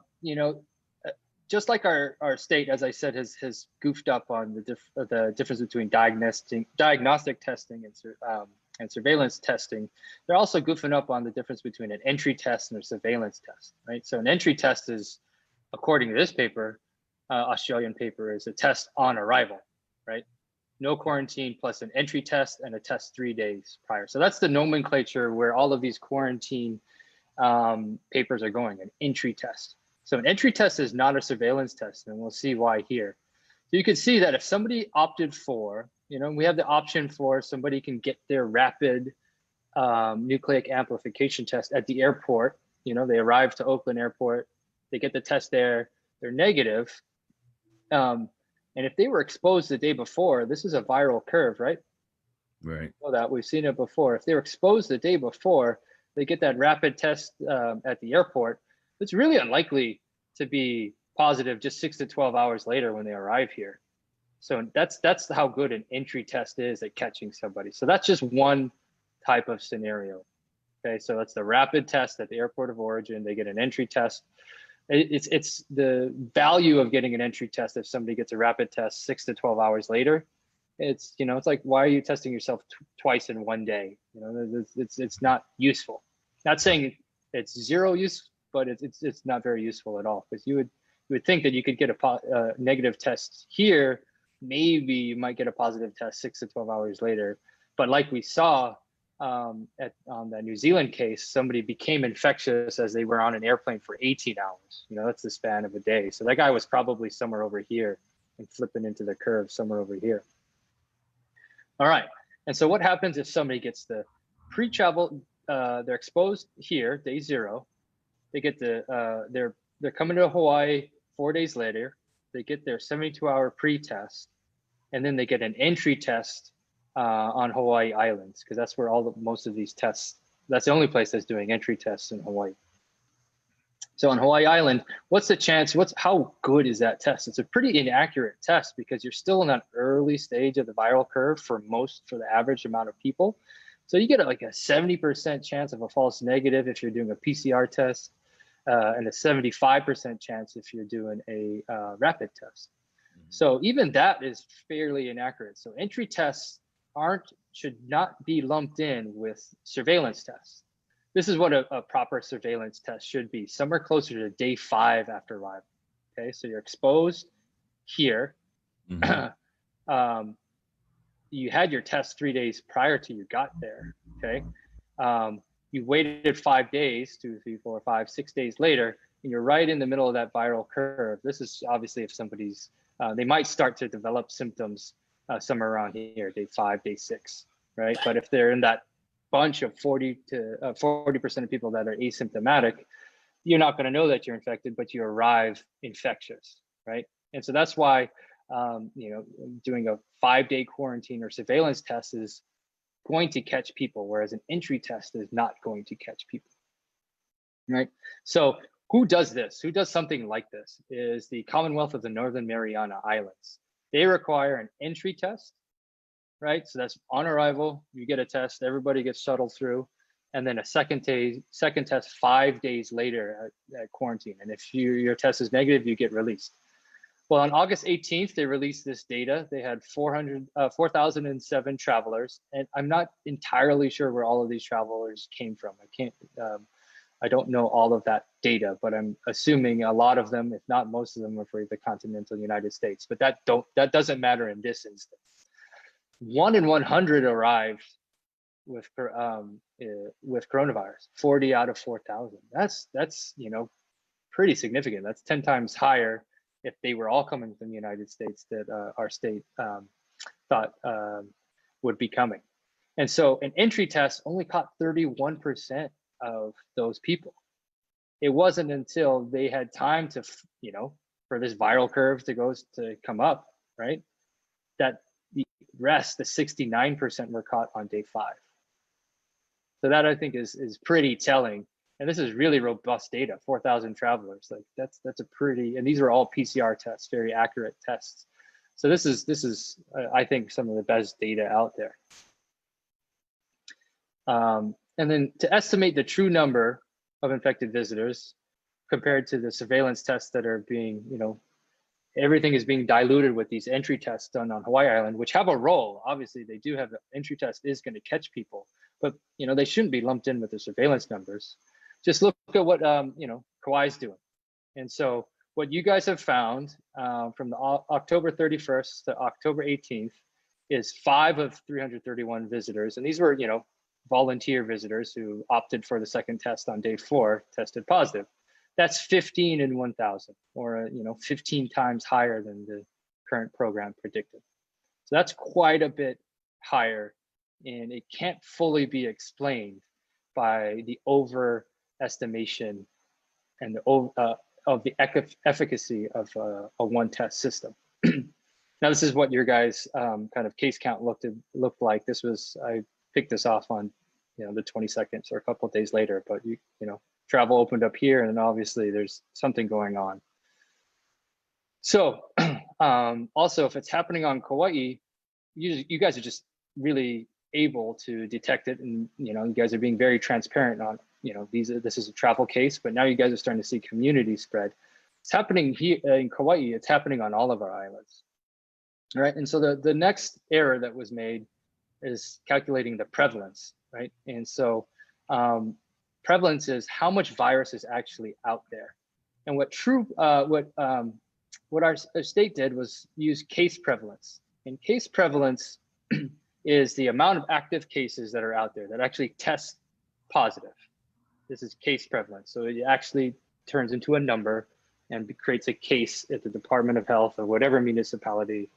just like our state, as I said, has goofed up on the difference between diagnostic testing and surveillance testing. They're also goofing up on the difference between an entry test and a surveillance test, right? So an entry test is, according to this paper, Australian paper, is a test on arrival, right? No quarantine plus an entry test and a test 3 days prior. So that's the nomenclature where all of these quarantine papers are going, an entry test. So an entry test is not a surveillance test, and we'll see why here. So you can see that if somebody opted for, we have the option for somebody can get their rapid nucleic amplification test at the airport. They arrive to Oakland Airport, they get the test there, they're negative. And if they were exposed the day before, this is a viral curve, right? Right. So that we've seen it before. If they were exposed the day before, they get that rapid test at the airport. It's really unlikely to be positive just 6 to 12 hours later when they arrive here. So that's how good an entry test is at catching somebody. So that's just one type of scenario. Okay, so that's the rapid test at the airport of origin. They get an entry test. It's the value of getting an entry test if somebody gets a rapid test 6 to 12 hours later. It's like, why are you testing yourself twice in one day? It's not useful. Not saying it's zero use, but it's not very useful at all, because you would think that you could get a negative test here. Maybe you might get a positive test 6 to 12 hours later. But like we saw on the New Zealand case, somebody became infectious as they were on an airplane for 18 hours. That's the span of a day. So that guy was probably somewhere over here and flipping into the curve somewhere over here. All right. And so what happens if somebody gets the pre-travel, they're exposed here, day 0. They get they're coming to Hawaii 4 days later. They get their 72-hour pre-test, and then they get an entry test on Hawaii Islands, because that's where most of these tests, that's the only place that's doing entry tests in Hawaii. So on Hawaii Island, what's the chance, how good is that test? It's a pretty inaccurate test because you're still in that early stage of the viral curve for the average amount of people. So you get like a 70% chance of a false negative if you're doing a PCR test, and a 75% chance if you're doing a rapid test. So even that is fairly inaccurate. So entry tests should not be lumped in with surveillance tests. This is what a proper surveillance test should be, somewhere closer to day 5 after arrival. Okay, so you're exposed here. Mm-hmm. You had your test 3 days prior to you got there. Okay, you waited 5 days, 2, 3, 4, 5, 6 days later, and you're right in the middle of that viral curve. This is obviously if somebody's, they might start to develop symptoms somewhere around here, day 5, day 6, right? But if they're in that bunch of 40% of people that are asymptomatic, you're not going to know that you're infected, but you arrive infectious, right? And so that's why, doing a 5-day quarantine or surveillance test is going to catch people, whereas an entry test is not going to catch people, right? So who does this? Who does something like this is the Commonwealth of the Northern Mariana Islands. They require an entry test, right? So that's on arrival, you get a test, everybody gets shuttled through, and then a second test 5 days later at quarantine. And if your test is negative, you get released. Well, on August 18th, they released this data. They had 4,007 travelers, and I'm not entirely sure where all of these travelers came from. I don't know all of that data, but I'm assuming a lot of them, if not most of them, are for the continental United States. But that doesn't matter in this instance. 1 in 100 arrived with coronavirus. 40 out of 4,000. That's pretty significant. That's 10 times higher if they were all coming from the United States that our state thought would be coming. And so an entry test only caught 31% of those people. it wasn't until they had time to, you know, for this viral curve to come up, right, that the rest, the 69% were caught on day 5. So that I think is pretty telling. And this is really robust data, 4,000 travelers. Like that's a pretty, and these are all PCR tests, very accurate tests. So this is I think some of the best data out there. And then to estimate the true number of infected visitors compared to the surveillance tests that are being, you know, everything is being diluted with these entry tests done on Hawaii Island, which have a role. Obviously, they do have the entry test is going to catch people, but you know they shouldn't be lumped in with the surveillance numbers. Just look at what you know, Kauai's doing. And so what you guys have found from the October 31st to October 18th is 5 of 331 visitors, and these were, you know, volunteer visitors who opted for the second test on day 4 tested positive. That's 15 in 1,000, or you know, 15 times higher than the current program predicted. So that's quite a bit higher, and it can't fully be explained by the overestimation and the of the efficacy of a one-test system. Now, this is what your guys' kind of case count looked like. This was, I picked this off on, you know, the 22nd, or a couple of days later, but you know, travel opened up here, and obviously there's something going on. So also, if it's happening on Kauai, you guys are just really able to detect it, and you know, you guys are being very transparent on, you know, this is a travel case, but now you guys are starting to see community spread. It's happening here in Kauai. It's happening on all of our islands. All right, and so the next error that was made is calculating the prevalence, right? And so prevalence is how much virus is actually out there. And what our state did was use case prevalence. And case prevalence is the amount of active cases that are out there that actually test positive. This is case prevalence. So it actually turns into a number and creates a case at the Department of Health or whatever municipality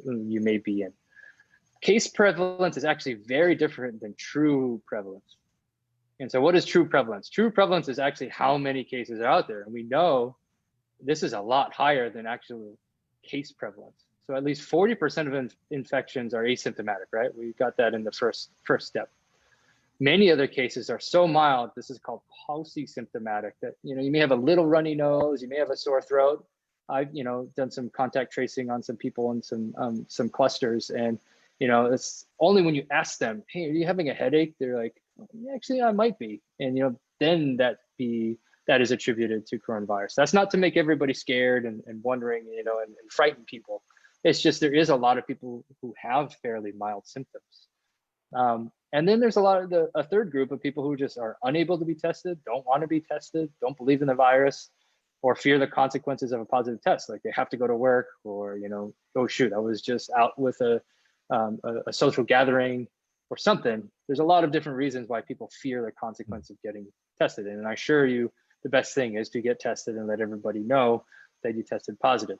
you may be in. Case prevalence is actually very different than true prevalence. And so what is true prevalence? True prevalence is actually how many cases are out there. And we know this is a lot higher than actual case prevalence. So at least 40% of infections are asymptomatic, right? We got that in the first step. Many other cases are so mild, this is called paucisymptomatic, that, you know, you may have a little runny nose, you may have a sore throat. I've, you know, done some contact tracing on some people in some clusters, and, you know, it's only when you ask them, hey, are you having a headache? They're like, actually, I might be. And, you know, then that is attributed to coronavirus. That's not to make everybody scared and wondering, you know, and frighten people. It's just there is a lot of people who have fairly mild symptoms. And then there's a third group of people who just are unable to be tested, don't want to be tested, don't believe in the virus, or fear the consequences of a positive test. Like they have to go to work, or, you know, oh shoot, I was just out with a social gathering or something. There's a lot of different reasons why people fear the consequence of getting tested. And I assure you, the best thing is to get tested and let everybody know that you tested positive.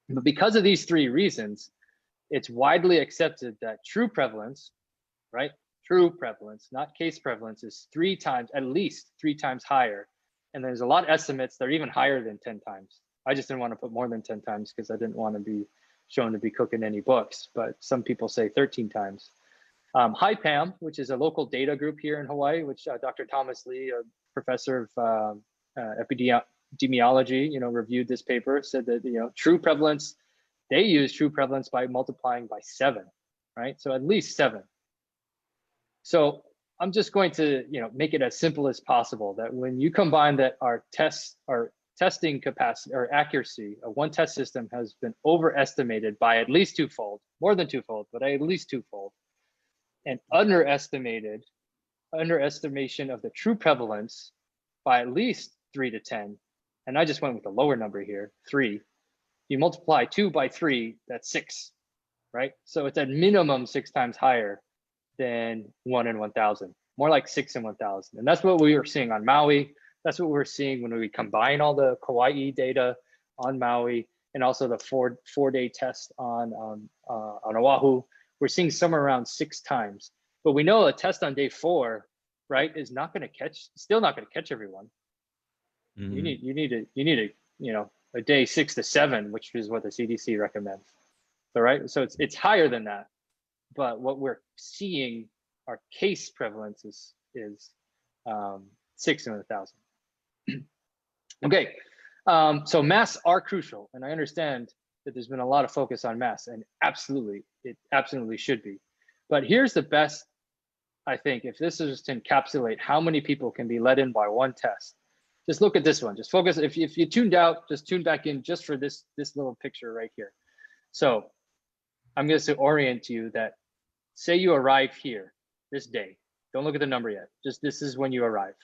But because of these 3 reasons, it's widely accepted that true prevalence, right? True prevalence, not case prevalence, is at least 3 times higher. And there's a lot of estimates that are even higher than 10 times. I just didn't want to put more than 10 times because I didn't want to be shown to be cooking any books, but some people say 13 times. HIPAM, which is a local data group here in Hawaii, which Dr. Thomas Lee, a professor of epidemiology, you know, reviewed this paper, said that, you know, true prevalence, they use true prevalence by multiplying by 7, right? So at least 7. So I'm just going to, you know, make it as simple as possible that when you combine that our testing capacity or accuracy, a one test system has been overestimated by at least 2-fold, more than 2-fold, but at least 2-fold, and underestimation of the true prevalence by at least 3 to 10. And I just went with the lower number here, 3. You multiply 2 by 3, that's 6, right? So it's at minimum 6 times higher than 1 in 1,000, more like 6 in 1,000. And that's what we were seeing on Maui. That's what we're seeing when we combine all the Kauai data on Maui and also the four-day test on Oahu. We're seeing somewhere around 6 times. But we know a test on day 4, right, is not going to catch, still not going to catch everyone. You need a day 6 to 7, which is what the CDC recommends. So, right, so it's higher than that, but what we're seeing, our case prevalence is 6 in 1,000. Okay, so masks are crucial, and I understand that there's been a lot of focus on masks, and it absolutely should be. But here's the best, I think, if this is to encapsulate how many people can be let in by one test. Just look at this one. Just focus. If you tuned out, just tune back in just for this little picture right here. So I'm going to orient you that, say you arrive here this day. Don't look at the number yet. Just this is when you arrive,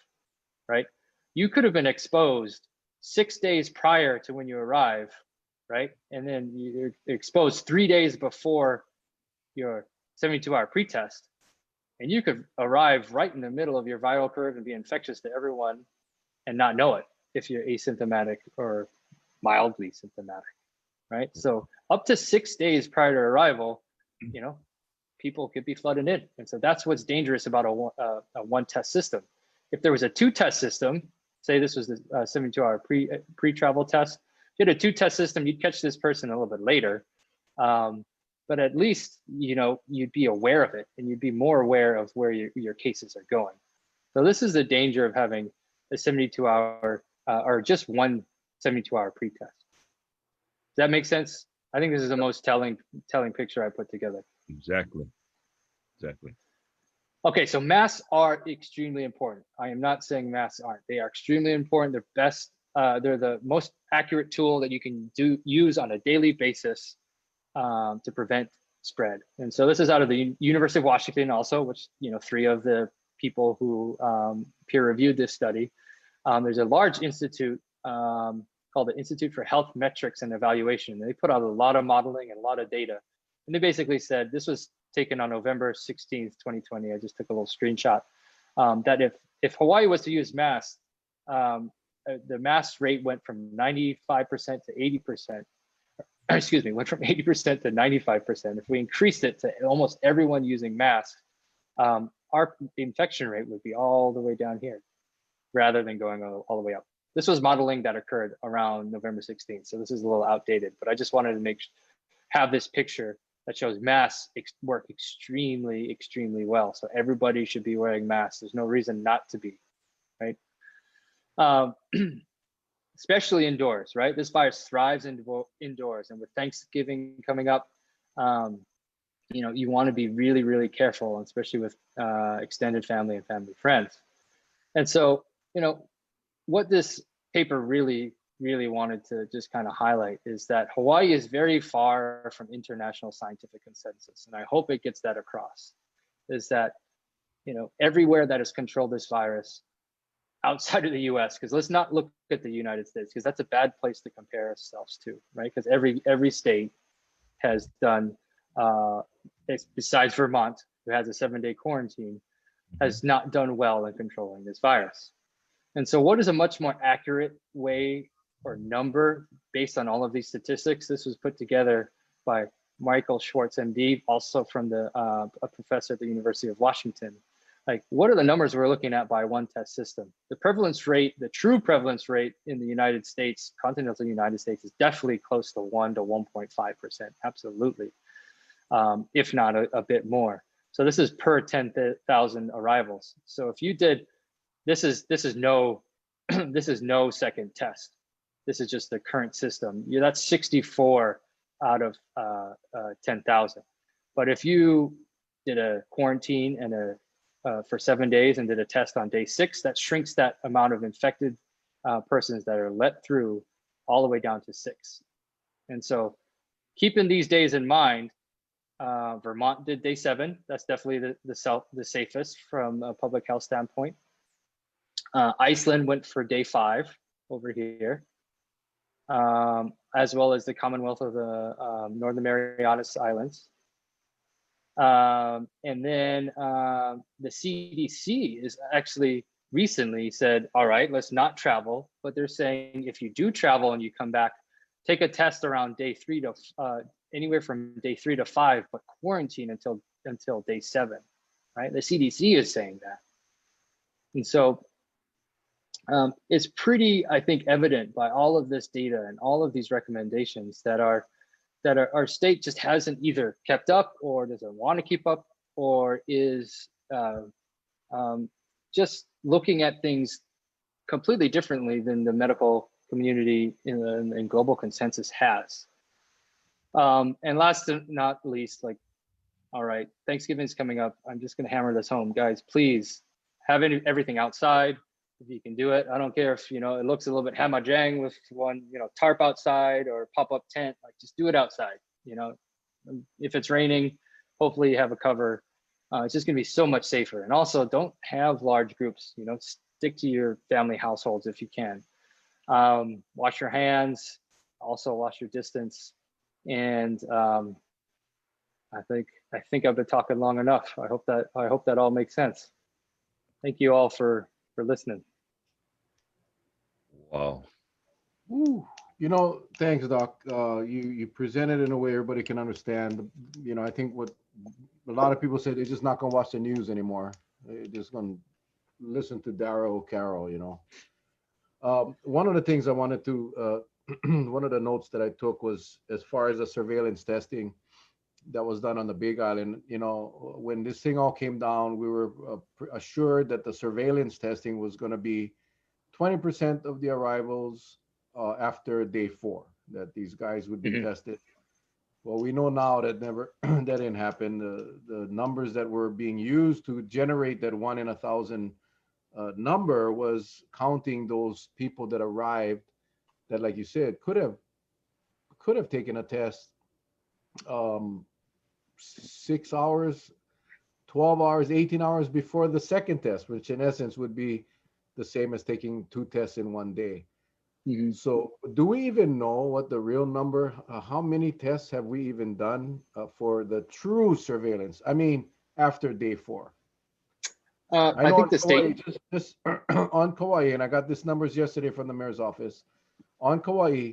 right? You could have been exposed 6 days prior to when you arrive, right? And then you're exposed 3 days before your 72-hour pretest. And you could arrive right in the middle of your viral curve and be infectious to everyone and not know it if you're asymptomatic or mildly symptomatic, right? So up to 6 days prior to arrival, people could be flooded in. And so that's what's dangerous about a one test system. If there was a 2-test system, say this was the 72-hour pre-travel test, if you had a 2-test system, you'd catch this person a little bit later. But at least, you'd be aware of it, and you'd be more aware of where your cases are going. So this is the danger of having a 72-hour or just one 72-hour pretest. Does that make sense? I think this is the most telling picture I put together. Exactly. Okay, so masks are extremely important. I am not saying masks aren't. They are extremely important. They're best. They're the most accurate tool that you can use on a daily basis to prevent spread. And so this is out of the University of Washington also, which 3 of the people who peer reviewed this study. There's a large institute called the Institute for Health Metrics and Evaluation. They put out a lot of modeling and a lot of data. And they basically said, this was taken on November 16th, 2020. I just took a little screenshot, that if Hawaii was to use masks, the mask rate went from 95% to 80%. Excuse me, went from 80% to 95%. If we increased it to almost everyone using masks, our infection rate would be all the way down here rather than going all the way up. This was modeling that occurred around November 16th. So this is a little outdated, but I just wanted to have this picture that shows masks work extremely, extremely well. So everybody should be wearing masks. There's no reason not to be, right? Especially indoors, right? This virus thrives indoors, and with Thanksgiving coming up, you want to be really, really careful, especially with extended family and family friends. And so, what this paper really, really wanted to just kind of highlight is that Hawaii is very far from international scientific consensus, and I hope it gets that across. Is that, everywhere that has controlled this virus outside of the US, because let's not look at the United States, because that's a bad place to compare ourselves to, right? Because every state has done, besides Vermont, who has a 7-day quarantine, has not done well in controlling this virus. And so what is a much more accurate way or number based on all of these statistics? This was put together by Michael Schwartz, MD, also from a professor at the University of Washington. Like, what are the numbers we're looking at by one test system? The prevalence rate, the true prevalence rate in the United States, continental United States, is definitely close to 1 to 1.5%, absolutely, if not a bit more. So this is per 10,000 arrivals. So if you did, this is no second test. This is just the current system. That's 64 out of 10,000. But if you did a quarantine and for 7 days and did a test on day 6, that shrinks that amount of infected persons that are let through all the way down to 6. And so keeping these days in mind, Vermont did day 7. That's definitely the safest from a public health standpoint. Iceland went for day 5 over here, as well as the Commonwealth of the Northern Marianas Islands. And then the CDC is actually recently said, all right, let's not travel. But they're saying if you do travel and you come back, take a test around day 3 to anywhere from day 3 to 5, but quarantine until day 7, right? The CDC is saying that. And so it's pretty, I think, evident by all of this data and all of these recommendations that our state just hasn't either kept up or doesn't want to keep up, or is just looking at things completely differently than the medical community in global consensus has. And last but not least, like, all right, Thanksgiving's coming up. I'm just going to hammer this home, guys. Please have everything outside if you can do it. I don't care if, you know, it looks a little bit hamajang with one, you know, tarp outside or pop-up tent. Like, just do it outside. You know, if it's raining, hopefully you have a cover. It's just going to be so much safer. And also, don't have large groups. You know, stick to your family households if you can. Wash your hands. Also, wash your distance. And I think I've been talking long enough. I hope that all makes sense. Thank you all for listening. Wow. Ooh, you know, thanks, Doc. You presented in a way everybody can understand. You know, I think what a lot of people say, they're just not gonna watch the news anymore. They're just gonna listen to Darragh O'Carroll. You know, one of the things I wanted to, one of the notes that I took was as far as the surveillance testing that was done on the Big Island. You know, when this thing all came down, we were assured that the surveillance testing was going to be 20% of the arrivals after day 4, that these guys would be tested. Well, we know now that that didn't happen. The numbers that were being used to generate that 1 in 1,000 number was counting those people that arrived that, like you said, could have taken a test 6 hours, 12 hours, 18 hours before the second test, which in essence would be the same as taking 2 tests in one day. So do we even know what the real number, how many tests have we even done for the true surveillance? I mean, after day 4. I think the state, just on Kauai, and I got these numbers yesterday from the mayor's office. On Kauai,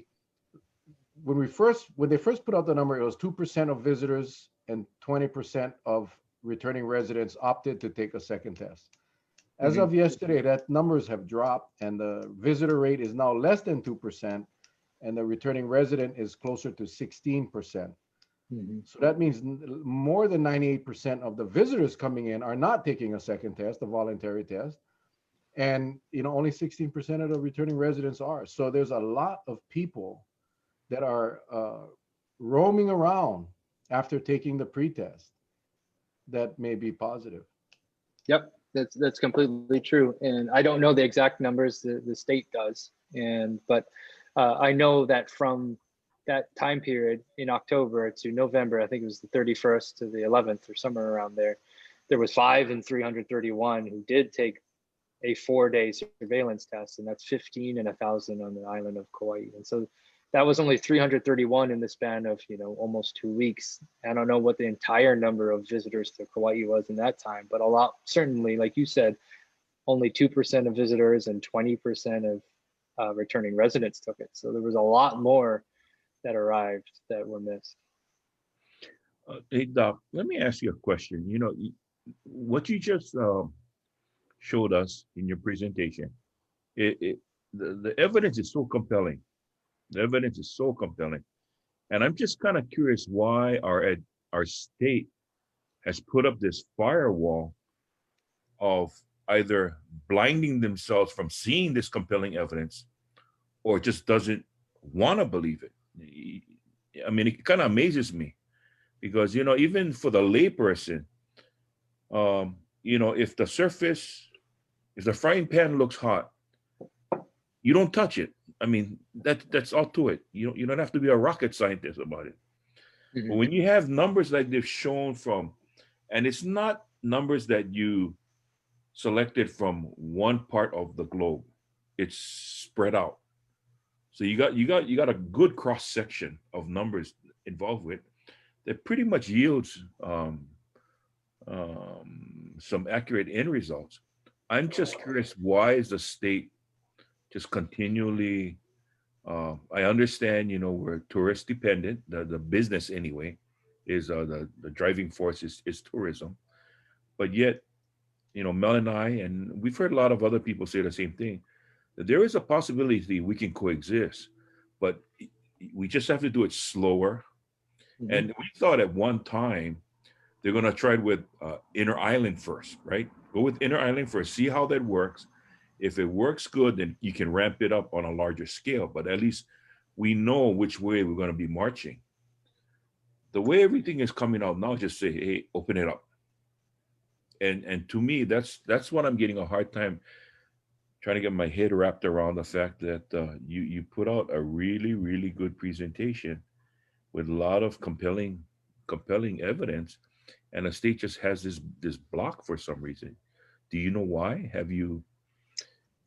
when they first put out the number, it was 2% of visitors and 20% of returning residents opted to take a second test. As of yesterday, that numbers have dropped, and the visitor rate is now less than 2%, and the returning resident is closer to 16%. So that means more than 98% of the visitors coming in are not taking a second test, a voluntary test. And, you know, only 16% of the returning residents are. So there's a lot of people that are roaming around after taking the pretest that may be positive. Yep, that's completely true. And I don't know the exact numbers, the state does. But I know that from that time period in October to November, I think it was the 31st to the 11th or somewhere around there, there was 5 in 331 who did take a 4-day surveillance test, and that's 15 in 1,000 on the island of Kauai. And so that was only 331 in the span of, you know, almost 2 weeks. I don't know what the entire number of visitors to Kauai was in that time, but a lot, certainly, like you said, only 2% of visitors and 20% of returning residents took it. So there was a lot more that arrived that were missed. Hey, Doc, let me ask you a question. You know, what you just showed us in your presentation, the evidence is so compelling. The evidence is so compelling. And I'm just kind of curious why our state has put up this firewall of either blinding themselves from seeing this compelling evidence or just doesn't want to believe it. I mean, it kind of amazes me because, you know, even for the layperson, you know, if the frying pan looks hot, you don't touch it. I mean, that's all to it. You don't have to be a rocket scientist about it. But when you have numbers like they've shown from, and it's not numbers that you selected from one part of the globe, it's spread out. So you got a good cross section of numbers involved with that pretty much yields some accurate end results. I'm just curious, why is the state just continually, I understand, you know, we're tourist dependent, the business anyway, is the driving force is tourism. But yet, you know, Mel and I, and we've heard a lot of other people say the same thing, there is a possibility we can coexist, but we just have to do it slower. Mhm. And we thought at one time they're going to try it with inner island first, right? Go with inner island first, see how that works. If it works good, then you can ramp it up on a larger scale. But at least we know which way we're going to be marching. The way everything is coming out now, just say, hey, open it up. And to me, that's what I'm getting a hard time trying to get my head wrapped around the fact that you put out a really good presentation with a lot of compelling evidence, and the state just has this block for some reason. Do you know why? Have you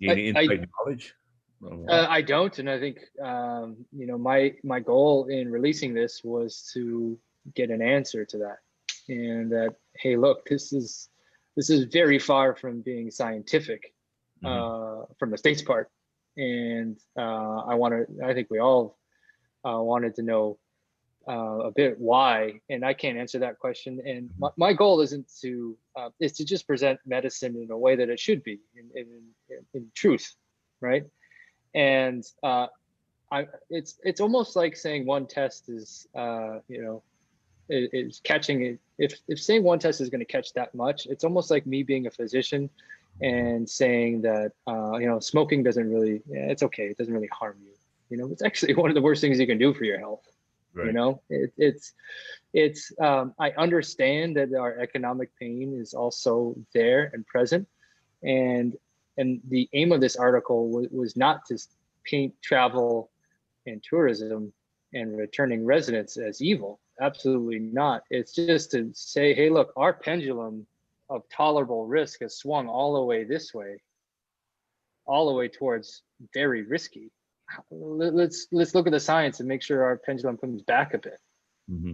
any inside knowledge on why? I don't, and I think my goal in releasing this was to get an answer to that, and that, hey, look, this is very far from being scientific from the state's part, and I think we all wanted to know a bit why, and I can't answer that question. And my goal is to just present medicine in a way that it should be, in truth, right? And it's almost like saying one test is is catching it. If saying one test is going to catch that much, it's almost like me being a physician and saying that smoking doesn't really, it's okay, it doesn't really harm you. It's actually one of the worst things you can do for your health. Right. It's I understand that our economic pain is also there and present, and the aim of this article was not to paint travel and tourism and returning residents as evil. Absolutely not. It's just to say, hey, look, our pendulum of tolerable risk has swung all the way this way, all the way towards very risky. Let's look at the science and make sure our pendulum comes back a bit. Mm-hmm.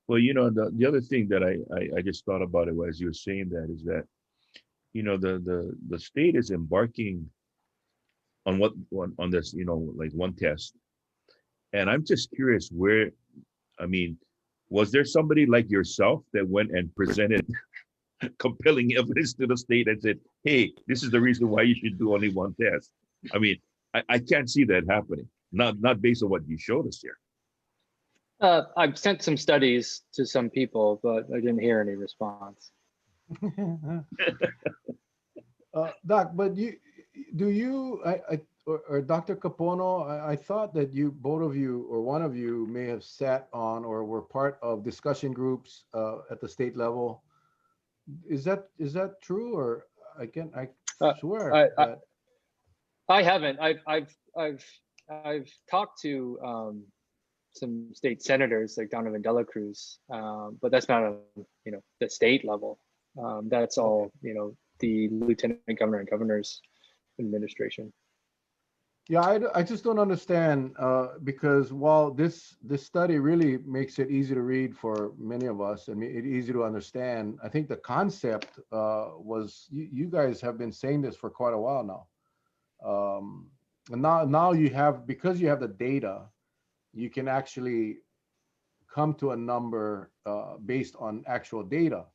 Well, the other thing that I just thought about it as you were saying that is that the state is embarking on on this like one test, and I'm just curious where, I mean, was there somebody like yourself that went and presented compelling evidence to the state and said, hey, this is the reason why you should do only one test? I mean, I can't see that happening. Not based on what you showed us here. I've sent some studies to some people, but I didn't hear any response. Doc, but or Dr. Capono, I thought that both of you, or one of you, may have sat on or were part of discussion groups at the state level. Is that true, or I swear that I haven't. I've talked to some state senators like Donovan Dela Cruz, but that's not on the state level. That's all the lieutenant governor and governor's administration. Yeah, I just don't understand because while this study really makes it easy to read for many of us and it easy to understand, I think the concept was you guys have been saying this for quite a while now. And now you have, because you have the data, you can actually come to a number based on actual data.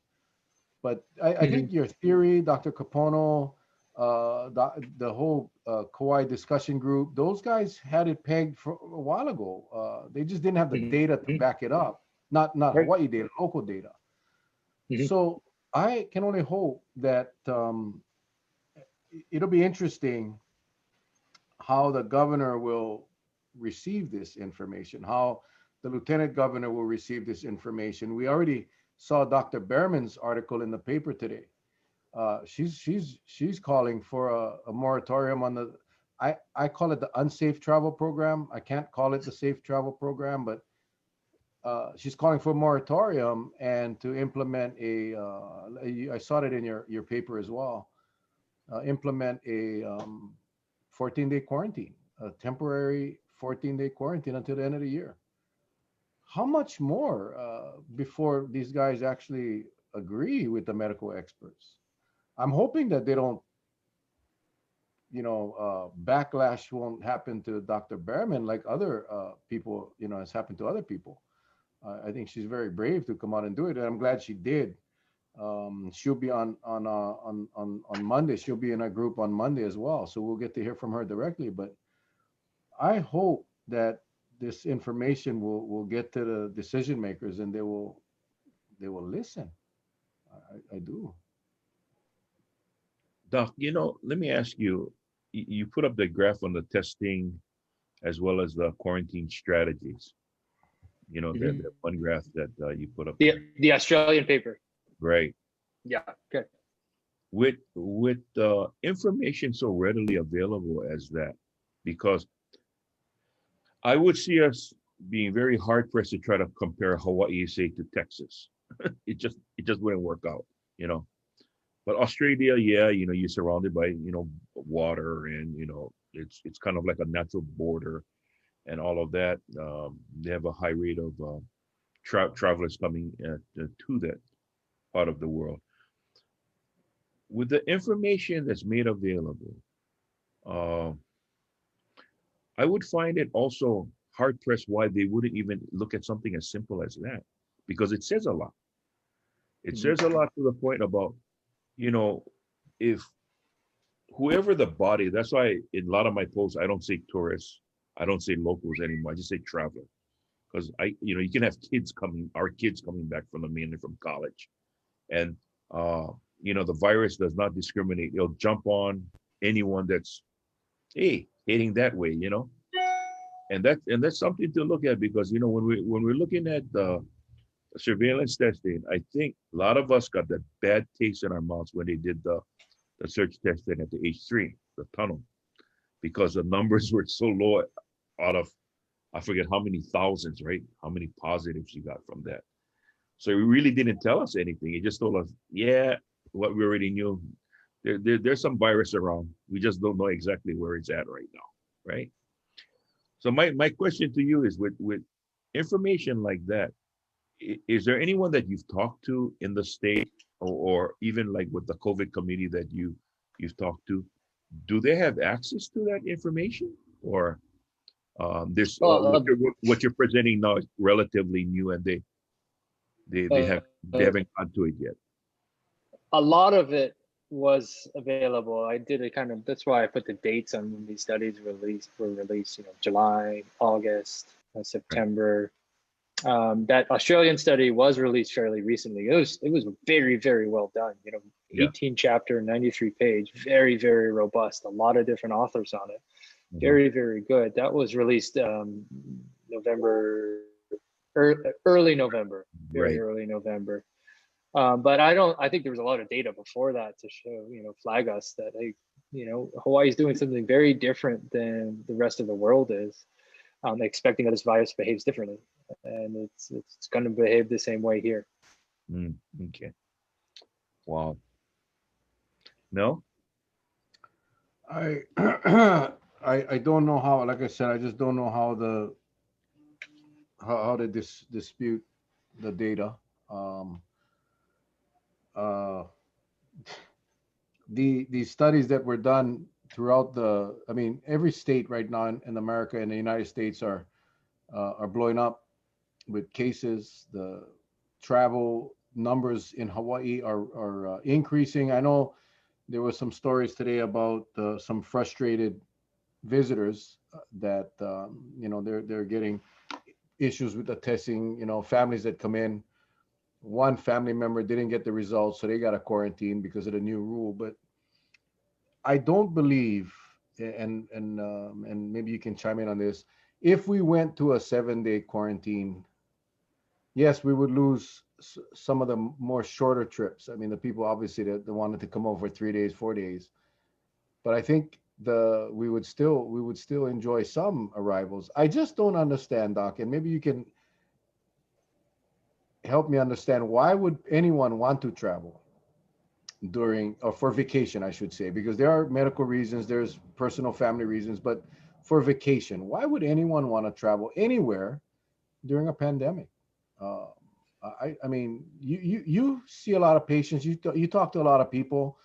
But I think your theory, Dr. Capono, the whole Kauai discussion group, those guys had it pegged for a while ago. They just didn't have the data to back it up. Not Right. Hawaii data, local data. So I can only hope that it'll be interesting how the governor will receive this information, how the lieutenant governor will receive this information. We already saw Dr. Behrman's article in the paper today. She's calling for a moratorium on the, I call it the unsafe travel program. I can't call it the safe travel program, but she's calling for a moratorium and to implement I saw it in your paper as well, implement a 14-day quarantine, a temporary 14-day quarantine until the end of the year. How much more before these guys actually agree with the medical experts? I'm hoping that they don't, backlash won't happen to Dr. Behrman like other people, has happened to other people. I think she's very brave to come out and do it, and I'm glad she did. She'll be on Monday. She'll be in our group on Monday as well. So we'll get to hear from her directly. But I hope that this information will get to the decision makers and they will listen. I do. Doc, let me ask you, you put up the graph on the testing as well as the quarantine strategies. Mhm. That one graph that you put up The there. the Australian paper. Right. Yeah. Okay. With information so readily available as that, because I would see us being very hard pressed to try to compare Hawaii, say, to Texas. It just wouldn't work out, you know. But Australia, yeah, you're surrounded by water, and it's kind of like a natural border and all of that. They have a high rate of travelers coming to that part of the world. With the information that's made available, uh, I would find it also hard pressed why they wouldn't even look at something as simple as that, because it says a lot. It Mhm. says a lot to the point about, you know, if whoever the body, that's why in a lot of my posts, I don't say tourists, I don't say locals anymore. I just say traveler. Because you can have our kids coming back from the mainland from college. And, uh, the virus does not discriminate. It'll jump on anyone that's, hey, heading that way, and that's something to look at, because when we're looking at the surveillance testing, I think a lot of us got that bad taste in our mouths when they did the search testing at the H3, the tunnel, because the numbers were so low out of, I forget how many thousands, right? How many positives you got from that. So it really didn't tell us anything. It just told us, yeah, what we already knew. There's some virus around. We just don't know exactly where it's at right now, right? So my question to you is, with information like that, is there anyone that you've talked to in the state, or even like with the COVID committee that you've talked to? Do they have access to that information, or this Well, what you're presenting now is relatively new, and they they uh, have they haven't got to it yet? a lot of it was available. I did a kind of, that's why I put the dates on when these studies were released, July, August, Right. September. That Australian study was released fairly recently. It was very, very well done. Yeah. 18 chapter, 93 page, very, very robust. A lot of different authors on it. Mhm. Very, very good. That was released November, early November, very Right. early November. But I think there was a lot of data before that to show, flag us that, hey, Hawaii is doing something very different than the rest of the world is, expecting that this virus behaves differently, and it's going to behave the same way here. Okay. Wow. No. I I don't know how. Like I said, I just don't know how to dispute the data. Um, uh, these studies that were done throughout I mean, every state right now in America and the United States are blowing up with cases. The travel numbers in Hawaii are increasing. I know there were some stories today about some frustrated visitors that they're getting issues with the testing. Families that come in, one family member didn't get the results, so they got a quarantine because of the new rule. But I don't believe, and maybe you can chime in on this. If we went to a 7-day quarantine, yes, we would lose some of the more shorter trips. I mean, the people obviously that wanted to come over 3 days, 4 days. But I think we would still enjoy some arrivals. I just don't understand, Doc, and maybe you can help me understand, why would anyone want to travel during, or for vacation, I should say, because there are medical reasons, there's personal family reasons, but for vacation, why would anyone want to travel anywhere during a pandemic? Uh, I mean, you see a lot of patients, you talk to a lot of people,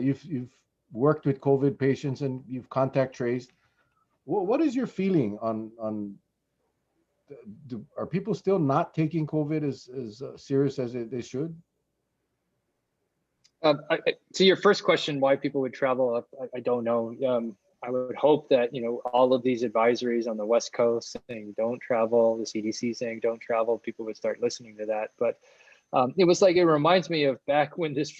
you've worked with COVID patients and you've contact traced. What is your feeling on are people still not taking COVID as serious as they should? To your first question, why people would travel, I don't know. I would hope that, all of these advisories on the West Coast saying don't travel, the CDC saying don't travel, people would start listening to that. But it reminds me of back when this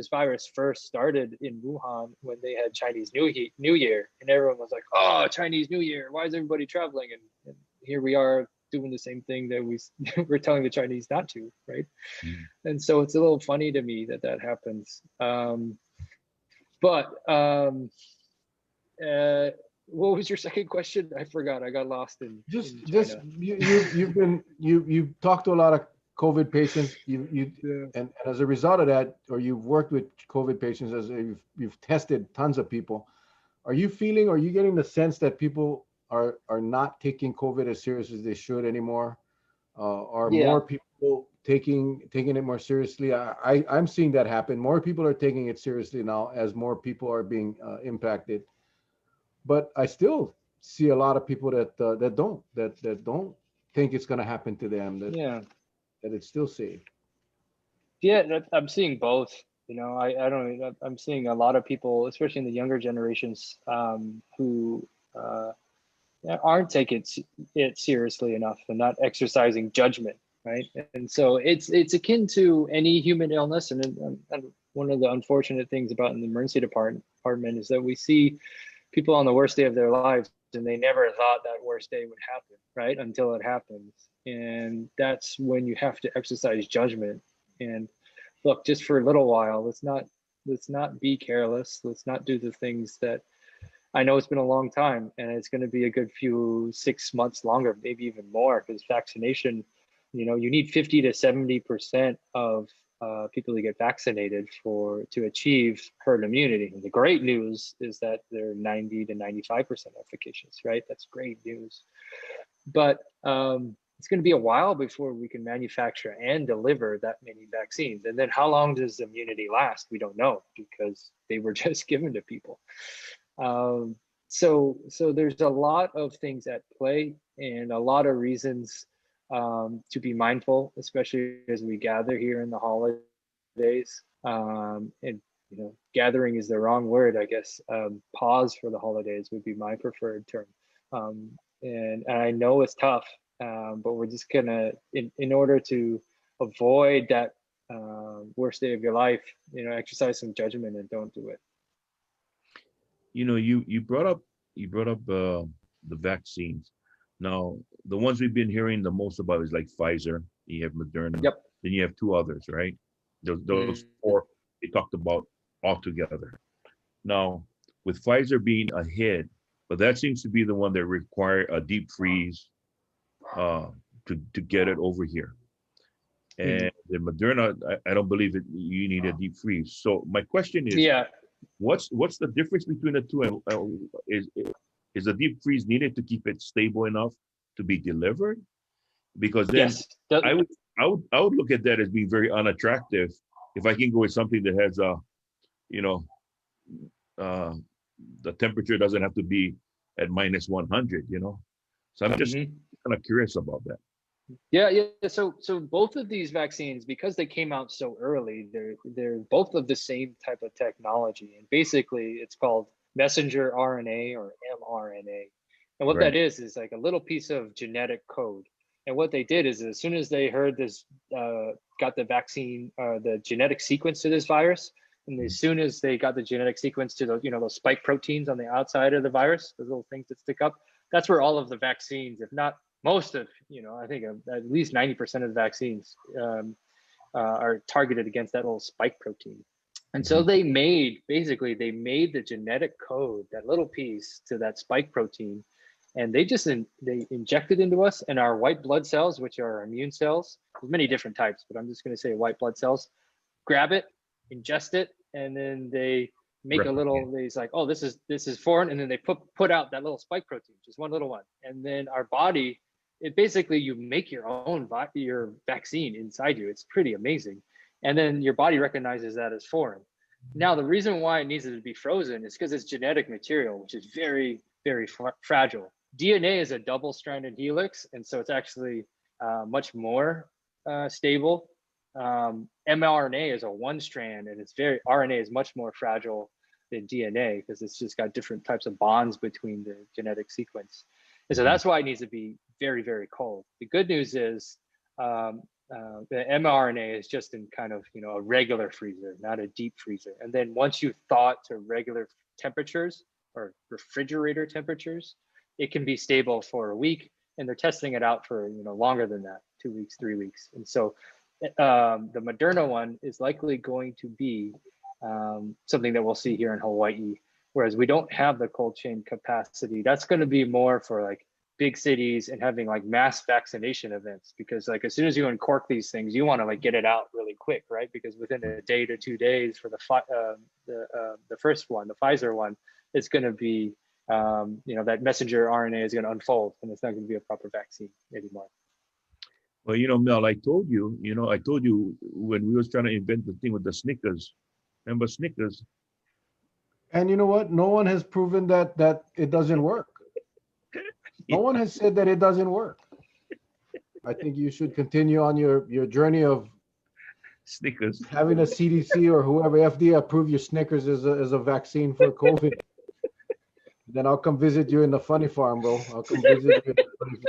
virus first started in Wuhan, when they had Chinese New Year, and everyone was like, oh, Chinese New Year, why is everybody traveling? And here we are doing the same thing that we're telling the Chinese not to, right? Mm. And so it's a little funny to me that happens. What was your second question? I forgot. I got lost in China. You've talked to a lot of COVID patients. And as a result of that, or you've worked with COVID patients, as you've tested tons of people. Are you getting the sense that people are not taking COVID as serious as they should anymore? Are more people taking it more seriously? I'm seeing that happen. More people are taking it seriously now as more people are being impacted. But I still see a lot of people that don't think it's going to happen to them. That it's still safe. Yeah, I'm seeing both. I don't. I'm seeing a lot of people, especially in the younger generations, who aren't taking it seriously enough and not exercising judgment, right? And so it's akin to any human illness. And one of the unfortunate things about in the emergency department is that we see people on the worst day of their lives, and they never thought that worst day would happen, right? Until it happens. And that's when you have to exercise judgment. And look, just for a little while, let's not be careless. Let's not do the things that I know it's been a long time, and it's going to be a good 6 months longer, maybe even more, because vaccination, you need 50 to 70% of people to get vaccinated to achieve herd immunity. And the great news is that they're 90 to 95% efficacious, right? That's great news. But it's going to be a while before we can manufacture and deliver that many vaccines. And then how long does immunity last? We don't know, because they were just given to people. So there's a lot of things at play, and a lot of reasons to be mindful, especially as we gather here in the holidays. And gathering is the wrong word, I guess. Pause for the holidays would be my preferred term. And I know it's tough, but we're just gonna, in order to avoid that worst day of your life, exercise some judgment and don't do it. You brought up the vaccines. Now, the ones we've been hearing the most about is like Pfizer. You have Moderna. Yep. Then you have two others, right? Those four they talked about all together. Now, with Pfizer being ahead, but that seems to be the one that require a deep freeze to get it over here. And the Moderna, I don't believe it. You need a deep freeze. So my question is, what's the difference between the two? And is a deep freeze needed to keep it stable enough to be delivered? Because then I would look at that as being very unattractive if I can go with something that has the temperature doesn't have to be at minus 100. So I'm just kind of curious about that. Yeah. So both of these vaccines, because they came out so early, they're both of the same type of technology, and basically it's called messenger RNA or mRNA. And what that is like a little piece of genetic code. And what they did is, as soon as they heard this, got the vaccine, the genetic sequence to this virus, and as soon as they got the genetic sequence to those spike proteins on the outside of the virus, those little things that stick up, that's where all of the vaccines, if not most of, I think at least 90% of the vaccines are targeted against that little spike protein. And so they made the genetic code, that little piece to that spike protein, and they injected into us, and our white blood cells, which are immune cells, there's many different types, but I'm just going to say white blood cells, grab it, ingest it, and then they make a little, it's like, oh, this is foreign, and then they put out that little spike protein, just one little one. And then our body, it basically, you make your vaccine inside you. It's pretty amazing. And then your body recognizes that as foreign. Now, the reason why it needs to be frozen is because it's genetic material, which is very, very fragile. DNA is a double-stranded helix, and so it's actually much more stable mRNA is a one strand, and RNA is much more fragile than DNA because it's just got different types of bonds between the genetic sequence. And so that's why it needs to be very, very cold. The good news is the mRNA is just in kind of, a regular freezer, not a deep freezer. And then once you've thawed to regular temperatures or refrigerator temperatures, it can be stable for a week. And they're testing it out for, longer than that, 2 weeks, 3 weeks. And so the Moderna one is likely going to be something that we'll see here in Hawaii, whereas we don't have the cold chain capacity. That's going to be more for like big cities and having like mass vaccination events, because like as soon as you uncork these things, you want to like get it out really quick, right? Because within a day to 2 days for the first one, the Pfizer one, it's going to be that messenger RNA is going to unfold, and it's not going to be a proper vaccine anymore. Well, Mel, I told you when we was trying to invent the thing with the Snickers. Remember Snickers? And you know what? No one has proven that it doesn't work. No one has said that it doesn't work. I think you should continue on your journey of Snickers. Having a CDC or whoever FDA approve your Snickers as a vaccine for COVID. Then I'll come visit you in the funny farm, bro. I'll come visit you in the funny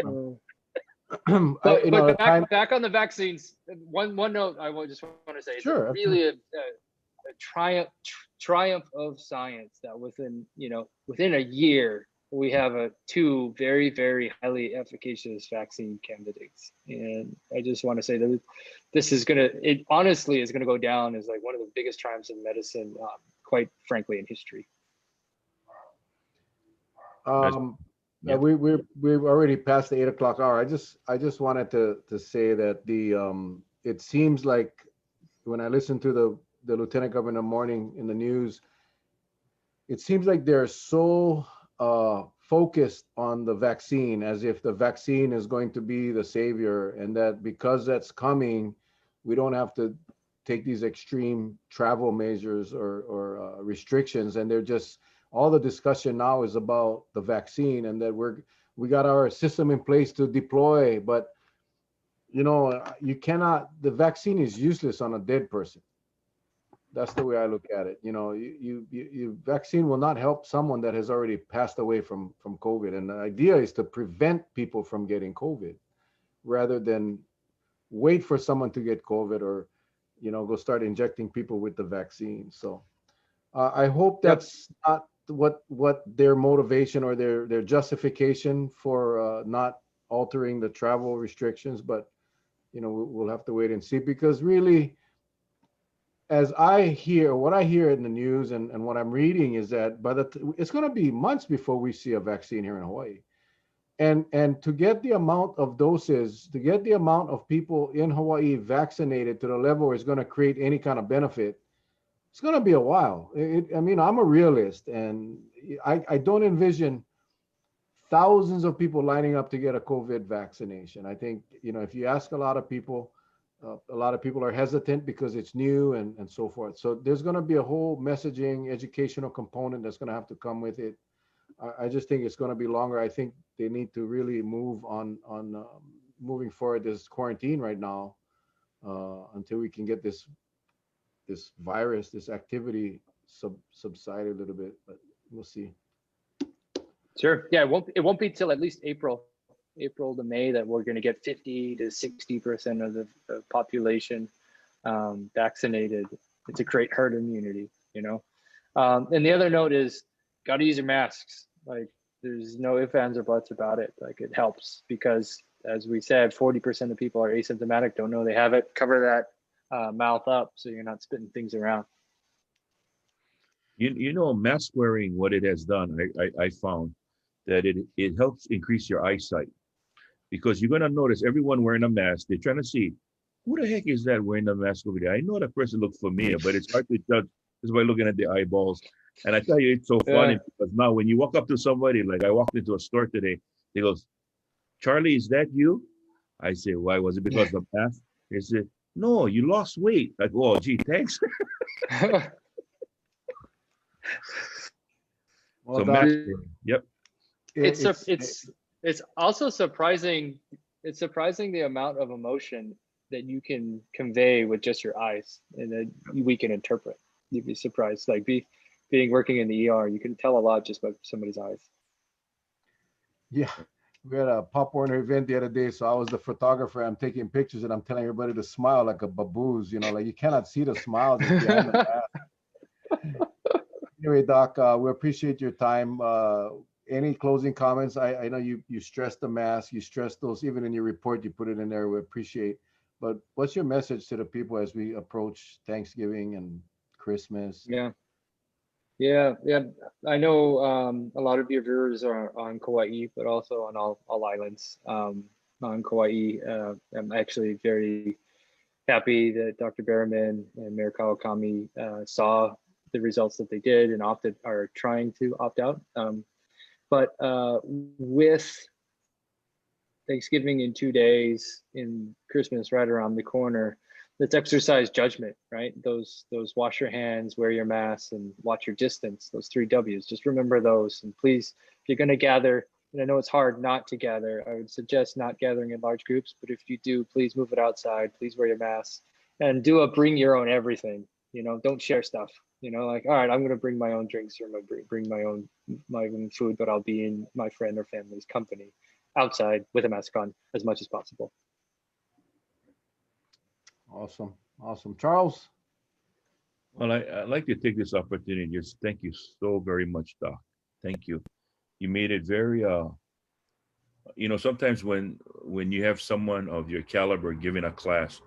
farm. But back on the vaccines, one note I just want to say, it's sure, really a triumph of science that within a year we have two very, very highly efficacious vaccine candidates. And I just want to say that it honestly is gonna go down as like one of the biggest triumphs in medicine, quite frankly, in history. Yeah, we're already past the 8 o'clock hour. I just wanted to say that it seems like when I listen to the lieutenant governor in the morning in the news, it seems like they're so focused on the vaccine, as if the vaccine is going to be the savior, and that because that's coming, we don't have to take these extreme travel measures or restrictions. And they're just, all the discussion now is about the vaccine, and that we got our system in place to deploy, but you cannot, the vaccine is useless on a dead person. That's the way I look at it. You vaccine will not help someone that has already passed away from COVID. And the idea is to prevent people from getting COVID rather than wait for someone to get COVID or, go start injecting people with the vaccine. So I hope that's not what their motivation or their justification for not altering the travel restrictions, but we'll have to wait and see, because really, as what I hear in the news and what I'm reading is that it's going to be months before we see a vaccine here in Hawaii, and to get the amount of doses, to get the amount of people in Hawaii vaccinated to the level where it's going to create any kind of benefit, it's going to be a while. I'm a realist, and I don't envision thousands of people lining up to get a COVID vaccination. I think, if you ask a lot of people are hesitant because it's new and so forth. So there's going to be a whole messaging, educational component that's going to have to come with it. I just think it's going to be longer. I think they need to really move on moving forward this quarantine right now until we can get this virus, this activity subside a little bit, but we'll see. Sure. Yeah, it won't be till at least April to May that we're going to get 50 to 60% of the population vaccinated to create herd immunity, And the other note is, got to use your masks. Like, there's no ifs, ands, or buts about it. Like, it helps because, as we said, 40% of people are asymptomatic, don't know they have it. Cover that mouth up so you're not spitting things around. Mask wearing, what it has done, I found that it helps increase your eyesight. Because you're going to notice everyone wearing a mask. They're trying to see, who the heck is that wearing the mask over there? I know that person looks familiar, but it's hard to judge just by looking at the eyeballs. And I tell you, it's so funny because now when you walk up to somebody, like I walked into a store today, they goes, "Charlie, is that you?" I say, "Why? Was it because of the mask?" They said, "No, you lost weight." Like, "Oh, gee, thanks." Well, so mask, yep. It's also surprising. It's surprising the amount of emotion that you can convey with just your eyes and that we can interpret. You'd be surprised. Like being working in the ER, you can tell a lot just by somebody's eyes. Yeah. We had a Pop Warner event the other day, so I was the photographer. I'm taking pictures and I'm telling everybody to smile like a baboons, like you cannot see the smiles that's behind the mask. Anyway, Doc, we appreciate your time. Any closing comments? I know you stress the mask, you stress those, even in your report, you put it in there. We appreciate. But what's your message to the people as we approach Thanksgiving and Christmas? Yeah. I know a lot of your viewers are on Kauai, but also on all islands. On Kauai, I'm actually very happy that Dr. Berriman and Mayor Kawakami saw the results that they did and are trying to opt out. But with Thanksgiving in 2 days, in Christmas right around the corner, let's exercise judgment, right? Those wash your hands, wear your mask, and watch your distance, those 3 W's. Just remember those. And please, if you're gonna gather, and I know it's hard not to gather, I would suggest not gathering in large groups, but if you do, please move it outside, please wear your mask, and do a bring your own everything. Don't share stuff. Like, all right, I'm gonna bring my own drinks or bring my own food, but I'll be in my friend or family's company outside with a mask on as much as possible. Awesome. Charles? Well, I'd like to take this opportunity and just thank you so very much, Doc. Thank you. You made it very, sometimes when you have someone of your caliber giving a class,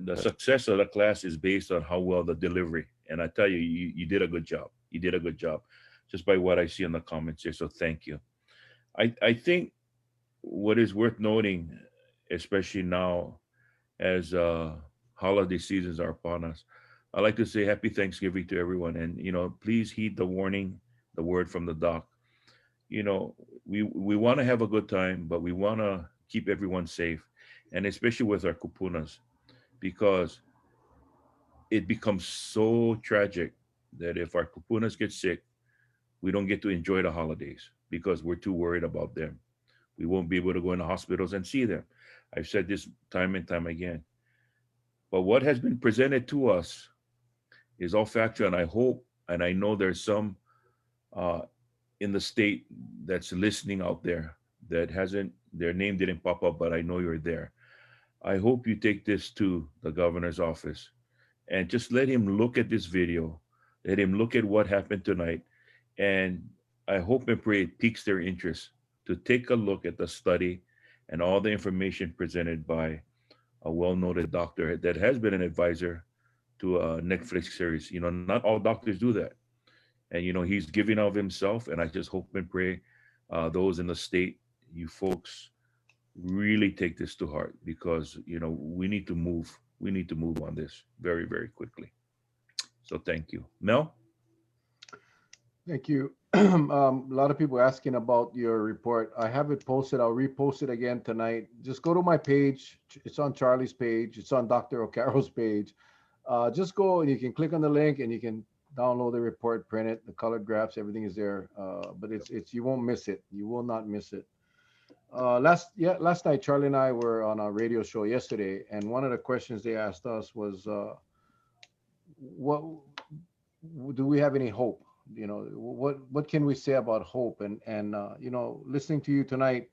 the success of the class is based on how well the delivery. And I tell you, you did a good job. You did a good job just by what I see in the comments here. So thank you. I think what is worth noting, especially now as holiday seasons are upon us, I'd like to say happy Thanksgiving to everyone. And, please heed the warning, the word from the doc. We want to have a good time, but we want to keep everyone safe. And especially with our kupunas, because it becomes so tragic that if our kupunas get sick, we don't get to enjoy the holidays because we're too worried about them. We won't be able to go into hospitals and see them. I've said this time and time again. But what has been presented to us is all factual, and I hope, and I know there's some in the state that's listening out there that their name didn't pop up, but I know you're there. I hope you take this to the governor's office and just let him look at this video, let him look at what happened tonight, and I hope and pray it piques their interest to take a look at the study and all the information presented by a well-noted doctor that has been an advisor to a Netflix series. Not all doctors do that. And, he's giving of himself. And I just hope and pray those in the state, you folks, really take this to heart because, we need to move. We need to move on this very, very quickly. So thank you. Mel? Thank you. A lot of people asking about your report. I have it posted. I'll repost it again tonight. Just go to my page. It's on Charlie's page. It's on Dr. O'Carroll's page. Just go and you can click on the link and you can download the report, print it, the colored graphs, everything is there. But it's you won't miss it. You will not miss it. Last night, Charlie and I were on a radio show yesterday, and one of the questions they asked us was, what do we have any hope? What can we say about hope? And listening to you tonight,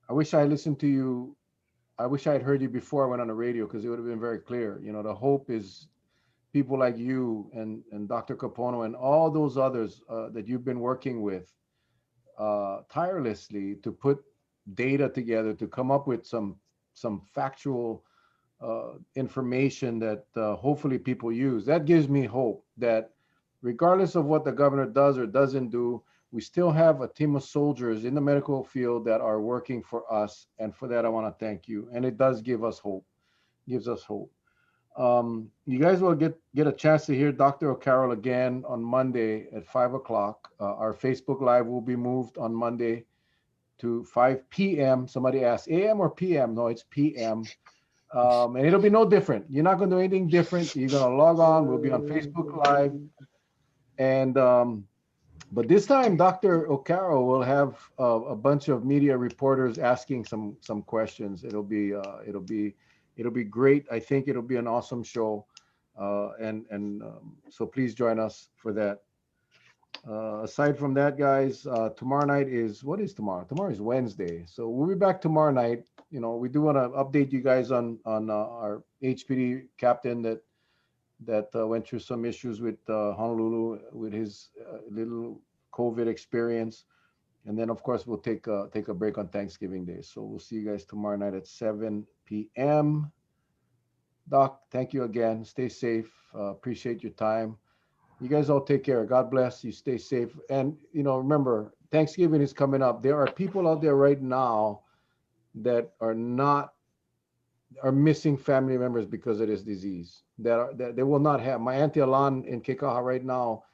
I wish I listened to you. I wish I had heard you before I went on the radio because it would have been very clear. The hope is people like you and Dr. Capono and all those others that you've been working with tirelessly to put data together to come up with some factual information that hopefully people use. That gives me hope that regardless of what the governor does or doesn't do, we still have a team of soldiers in the medical field that are working for us. And for that, I want to thank you. And it does give us hope, gives us hope. You guys will get a chance to hear Dr. O'Carroll again on Monday at 5 o'clock. Our Facebook Live will be moved on Monday to 5 p.m. Somebody asked, AM or PM? No, it's PM. And it'll be no different. You're not going to do anything different. You're going to log on. We'll be on Facebook Live. And but this time, Dr. O'Carroll will have a bunch of media reporters asking some questions. It'll be It'll be great. I think it'll be an awesome show. So please join us for that. Aside from that, guys, tomorrow night is, what is tomorrow? Tomorrow is Wednesday. So we'll be back tomorrow night. You know, we do want to update you guys on our HPD captain that went through some issues with Honolulu with his little COVID experience. And then, of course, we'll take a break on Thanksgiving Day. So we'll see you guys tomorrow night at 7 p.m. Doc, thank you again. Stay safe. Appreciate your time. You guys all take care. God bless you. Stay safe. And, you know, remember, Thanksgiving is coming up. There are people out there right now that are missing family members because of this disease. That they will not have. My Auntie Alan in Kekaha right now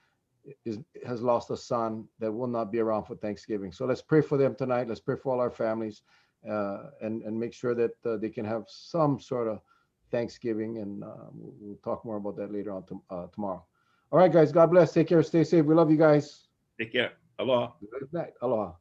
has lost a son that will not be around for Thanksgiving. So let's pray for them tonight. Let's pray for all our families, and make sure that they can have some sort of Thanksgiving. And we'll talk more about that later on tomorrow. All right, guys. God bless. Take care. Stay safe. We love you guys. Take care. Aloha. Good night. Aloha.